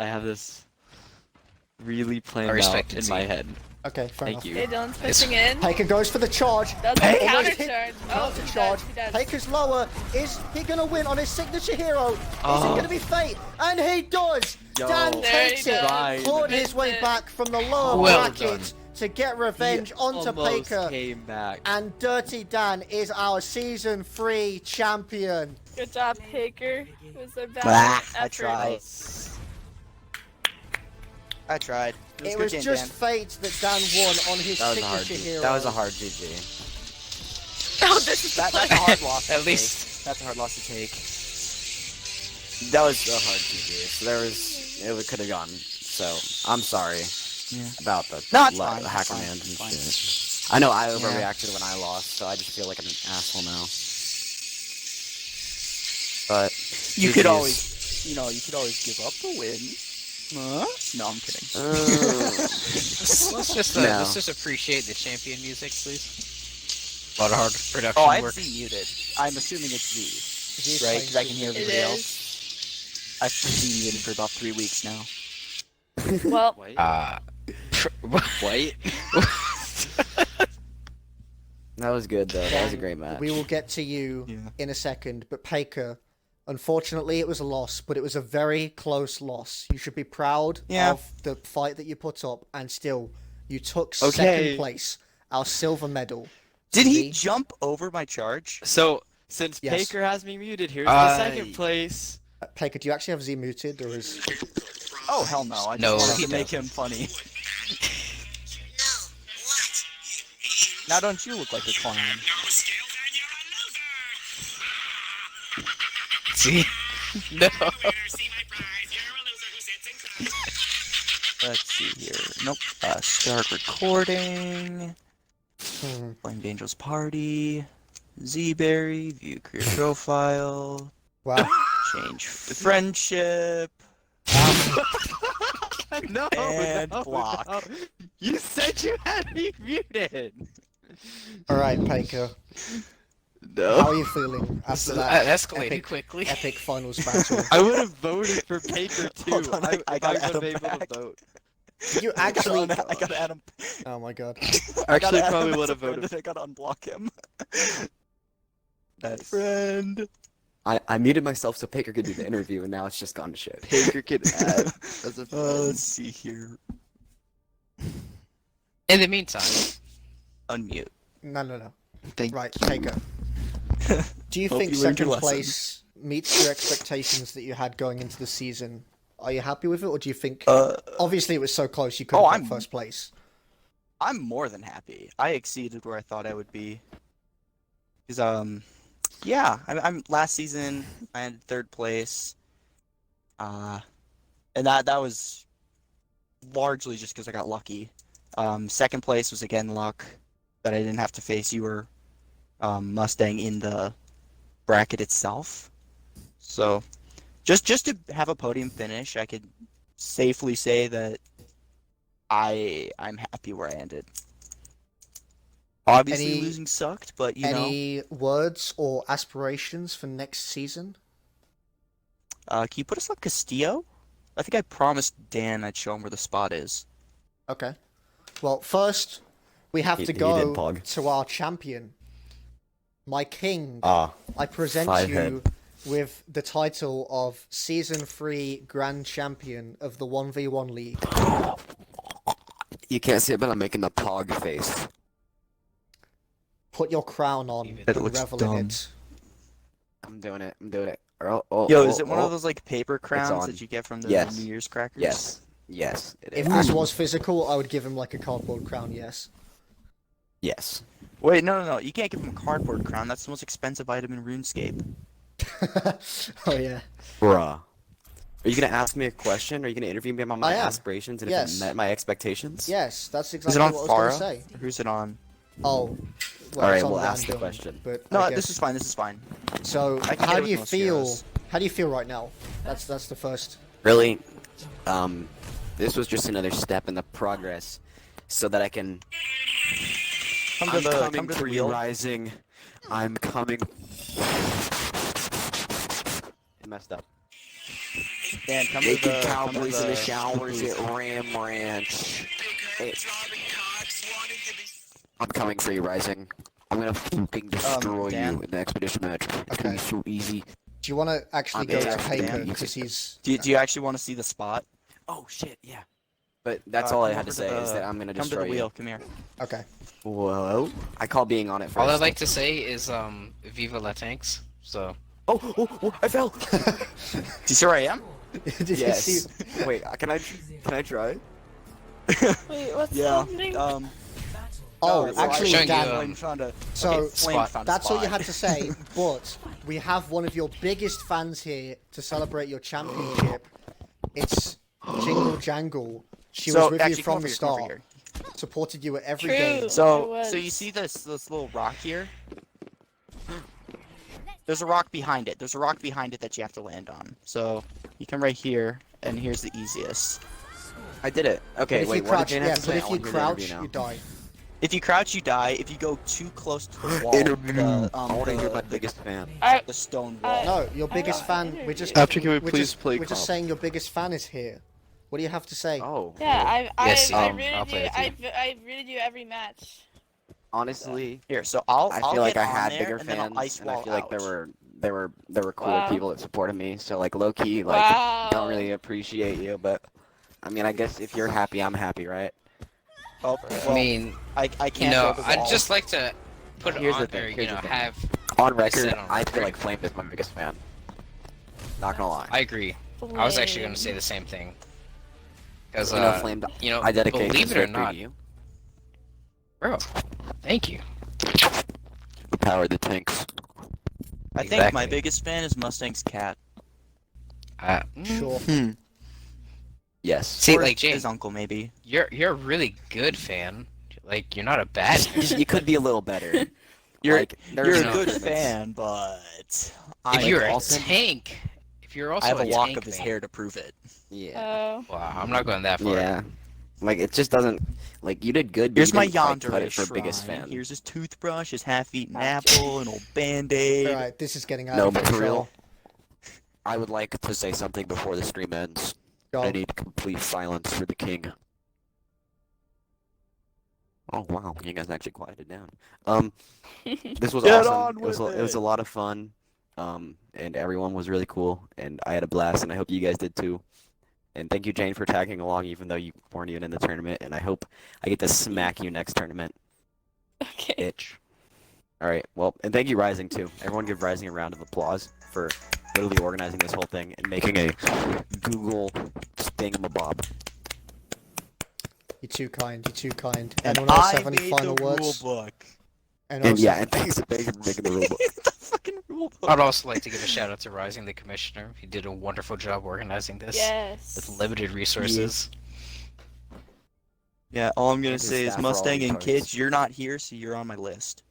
really planned out respect it, in Z. my head. Okay, fair Thank enough. you. Okay, Dylan's pushing in. Paker goes for the charge. Does Hey, the counter almost hit- charge. Oh, counter he charge. does, he does. Paker's lower. Is he gonna win on his signature hero? Is it Oh. gonna be Fate? And he does. Yo. Dan There he takes it, does. clawed his way Missed it. back from the lower Well bracket to get revenge He onto almost Paker. came back. And Dirty Dan is our season 3 champion. Good job, Paker. It was a Ah, valiant I effort. tried. I tried. was It a good was game, just Dan. fate that Dan won on his That was a hard. signature hero. That was a hard GG. Oh, this is That's a hard loss. At to least- take. That's a hard loss to take. That was a hard GG. So there was. It could have gone. So I'm sorry Yeah. about the No, it's fine, the it's hacker fine, man it's and fine. shit. I know I overreacted when I lost, so I just feel like I'm an asshole now. But You could GGs. always, you could always give up the win. Huh? No, I'm kidding. Let's just No. let's just appreciate the champion music, please. A lot of hard production Oh, I have work. Z muted. I'm assuming it's Z, He's right? playing Because I can hear It everybody else. is. I've been Z muted for about 3 weeks now. Well, Wait. Wait. that was good though. That was a great match. We will get to you Yeah. in a second, but Paker, unfortunately, it was a loss, but it was a very close loss. You should be proud Yeah. of the fight that you put up, and still, you took Okay. second place, our silver medal. Did he See? jump over my charge? So since Yes. Paker has me muted, here's the second place. Paker, do you actually have Z muted, or is... Oh hell no! I just No, wanted he to make doesn't. him funny. No, what? Now don't you look like a clown? No skills and you're a loser! See? No. Winner, see my prize, you're a loser who sits and cries. Let's see here. Nope. Start recording. Hmm. Playing Angel's Party. Zberry. View career profile. Wow. Change friendship. No, And no, block. no. You said you had me muted. Alright, Paker, No. how are you feeling after that Escalated epic, quickly. epic finals battle? I would have voted for Paker too. Hold on, I I gotta would have add been him able back. to vote. Did you actually... I gotta add him. Oh my god. Actually, I gotta add probably him would as a have friend voted. and I gotta unblock him. That friend. I muted myself so Paker could do the interview, and now it's just gone to shit. Paker could add as a Let's see here. In the meantime, Unmute. No. Thank Right, Paker. Do you Hope think you learned your second lesson. place meets your expectations that you had going into the season? Are you happy with it, or do you think... obviously, it was so close you couldn't Oh, get I'm- first place. I'm more than happy. I exceeded where I thought I would be. Because yeah, I'm last season I had third place. And that was largely just because I got lucky. Second place was again luck that I didn't have to face your Mustang in the bracket itself. So just to have a podium finish, I could safely say that I'm happy where I ended. Obviously Any- losing sucked, but you know. Any words or aspirations for next season? Can you put us on Castillo? I think I promised Dan I'd show him where the spot is. Okay. Well, first, we have He to did, go Pog. to our champion. My king. Ah, I present five you head. with the title of Season 3 Grand Champion of the 1v1 League. you can't see it, but I'm making the Pog face. Put your crown on That and looks revel dumb. in it. I'm doing it. Yo, Oh, is it one oh, of those like paper crowns on. that you get from the Yes. New Year's crackers? Yes, it If is. this was physical, I would give him like a cardboard crown, yes. Yes. Wait, no. You can't give him a cardboard crown. That's the most expensive item in RuneScape. Oh yeah. Bruh. Are you gonna ask me a question? Are you gonna interview me about my I am. aspirations and Yes. if it met my expectations? Yes, that's Is exactly it on what I was Farah? going to say. Or who's it on? Oh. Well, Alright, it's on we'll ask the random, question. But No, I this guess- is fine. This is fine. So, I can how get do with you most feel? heroes. How do you feel right now? That's the first. Really? This was just another step in the progress so that I can Come to I'm the coming come to the for you, wheel. Rising. I'm coming. It messed up. Dan, come to Naked the cowboys in the shop. showers at Ram Ranch. Hey, I'm coming for you, Rising. I'm gonna fucking destroy Dan? you in the expedition match. It's gonna Okay. be so easy. Do you want to actually I'm go to actually Paper down. because he's? Do you actually want to see the spot? Oh shit, yeah. But that's all I come had to over say to is the- that I'm gonna Come to destroy the you. wheel. Come here. Okay. Whoa. I call being on it first. all I'd like to say is Viva La Tanks. So Oh, I fell. Do you see where I am? Did you yes. see? Wait, can I try? Wait, what's Yeah. happening? Oh, so I actually, showing you, Dan. Flame found a. So okay, Flame spot. found a that's all you spot. had to say. But we have one of your biggest fans here to celebrate your championship. It's Jingle Jangle. She So was with you actually, come from over the here, come over start. here. Supported you at every True. game. I So was. you see this little rock here? There's a rock behind it. There's a rock behind it that you have to land on. So you come right here, and here's the easiest. I did it. But Okay, if wait, you what did crouch, Jane yeah, have to but say? if I you wanna hear the crouch, interview now. you die. If you crouch, you die. If you go too close to the wall, I want to hear my biggest fan. the stone wall. No, your biggest I fan. interviewed. We're just. After, can we we're please just, play We're just comp? saying your biggest fan is here. What do you have to say? Oh. Yeah, Yes, I I'll rated play you. with you. I rated you every match. Honestly, Here, so I'll I I'll feel like get I on had there, bigger and then I'll fans, ice and I wall feel like there out. were cooler Wow. people that supported me. So like low key, like Wow. don't really appreciate you, but I mean, I guess if you're happy, I'm happy, right? Oh, I well, mean, I can't. you know, build a I'd wall. just like to put it Here's on the thing, there, you here's know, the thing. have. On record, said on I feel record. like Flame is my biggest fan. Not gonna lie. I agree. I was actually going to say the same thing. Because, You know, Flame, you know, I dedicate believe this it or victory not, to you. bro, thank you. The power of the tanks. I think my Exactly. biggest fan is Mustang's cat. Sure. Yes. See, Or like, Jane, his uncle, maybe. you're a really good fan. Like, you're not a bad fan. You could be a little better. You're Like, there's you're no a good improvements. fan, but If you're a also- tank, if you're also I have a lock tank of his fan- hair to prove it. Yeah. Oh. Wow, I'm not going that far. Yeah. Like it just doesn't. Like you did good. But Here's you my didn't quite cut yandere it for biggest shrine. fan. Here's his toothbrush, his half-eaten apple, an old band-aid. Alright, this is getting out No, of but for control. real, I would like to say something before the stream ends. Go. I need complete silence for the king. Oh wow, you guys actually quieted down. This was Get awesome. on It was with it was a it. lot of fun. And everyone was really cool, and I had a blast, and I hope you guys did too. And thank you, Jane, for tagging along, even though you weren't even in the tournament. And I hope I get to smack you next tournament, Okay. itch. All right. Well, and thank you, Rising too. Everyone, give Rising a round of applause for literally organizing this whole thing and making a Google thingamabob. You're too kind. You're too kind. And Anyone else I have any made final the words? rule book. Anyone And else yeah, have- and thanks for making the rule book. the fucking rule book. I'd also like to give a shout out to Rising, the commissioner. He did a wonderful job organizing this Yes. with limited resources. Yeah, all I'm gonna And his say is staff are all Mustang and retards. kids, you're not here, so you're on my list.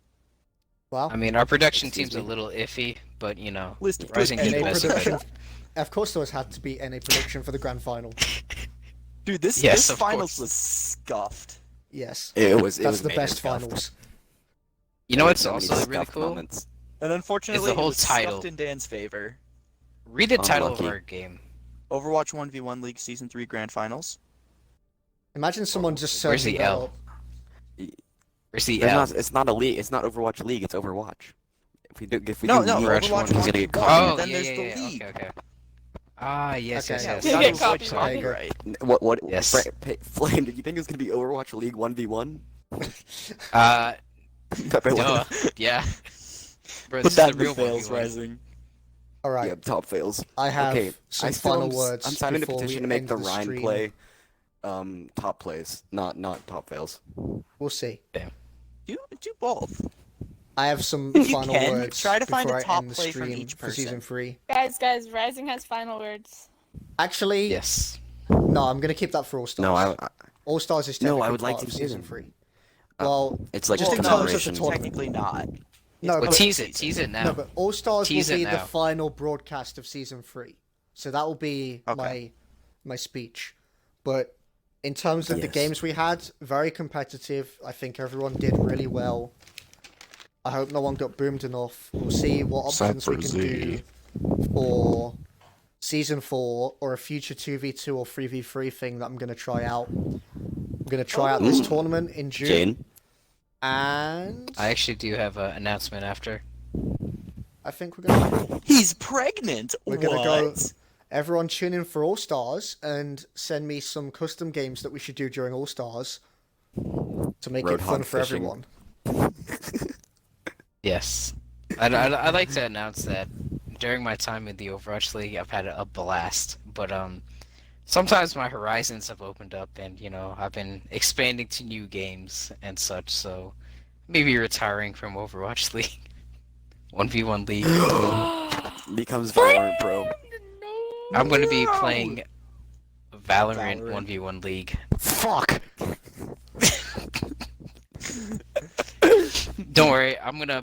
Well, I mean, our production Excuse team's a me? little iffy, but you know, List of Rising good did the NA best he production. could. Of course, there had to be NA production for the grand final. Dude, this Yes, this of finals course. was scuffed. Yes, It was. that's was the major best scuffed. finals. You know There what's were so many also really scuffed cool? moments. And unfortunately, whole it was title. scuffed in Dan's favor. Read the title of Unlucky. our game. Overwatch 1v1 League Season 3 Grand Finals. Imagine someone just Where's searching the that L? up. Where's the There's L? not, it's not a league. It's not Overwatch League. It's Overwatch. If we No, do no, league, Overwatch Overwatch he's gonna 1v1. get caught. Oh, then yeah, there's yeah, the yeah. league. Okay, okay. Ah, yes, Okay. yes, Yeah, yes. You we get gotta avoid copyright. copyright. What? Yes. Flame? Did you think it was gonna be Overwatch League 1v1? Duh. Yeah. Bro, Put this that is in the the real fails, 1v1. Rising. All right, Yeah, top fails. I have Okay, some I still final am, words. I'm signing a before we petition to make end the the Rhine stream. play top plays, not top fails. We'll see. Do both. I have some If you final can, words try to find before a I top end the play from stream each for season person. 3. Guys, Rising has final words. Actually, Yes. no, I'm gonna keep that for All Stars. No, I All Stars is No, technically I would like part to of see season them. 3. Uh, Well, it's like Just a in terms of the collaboration. tournament. Technically not. no, Well, but, tease it now. no, but All Stars Tease will it be the now. final broadcast of season 3. So that will be Okay. my speech. But in terms of the Yes. games we had, very competitive. I think everyone did really well. I hope no one got boomed enough. We'll see what options we can do for season 4 or a future 2v2 or 3v3 thing that I'm going to try out. I'm going to try out this tournament in June. Jane. And I actually do have an announcement after. I think we're going to be cool. He's pregnant. We're gonna go- What? Everyone tune in for All Stars and send me some custom games that we should do during All Stars to make it Roadhog fun for fishing. everyone. Yes. I'd like to announce that during my time in the Overwatch League, I've had a blast. But sometimes my horizons have opened up, and I've been expanding to new games and such. So maybe retiring from Overwatch League, 1v1 League. Becomes Valorant Pro. I'm gonna be playing Valorant 1v1 League. Fuck. Don't worry, I'm gonna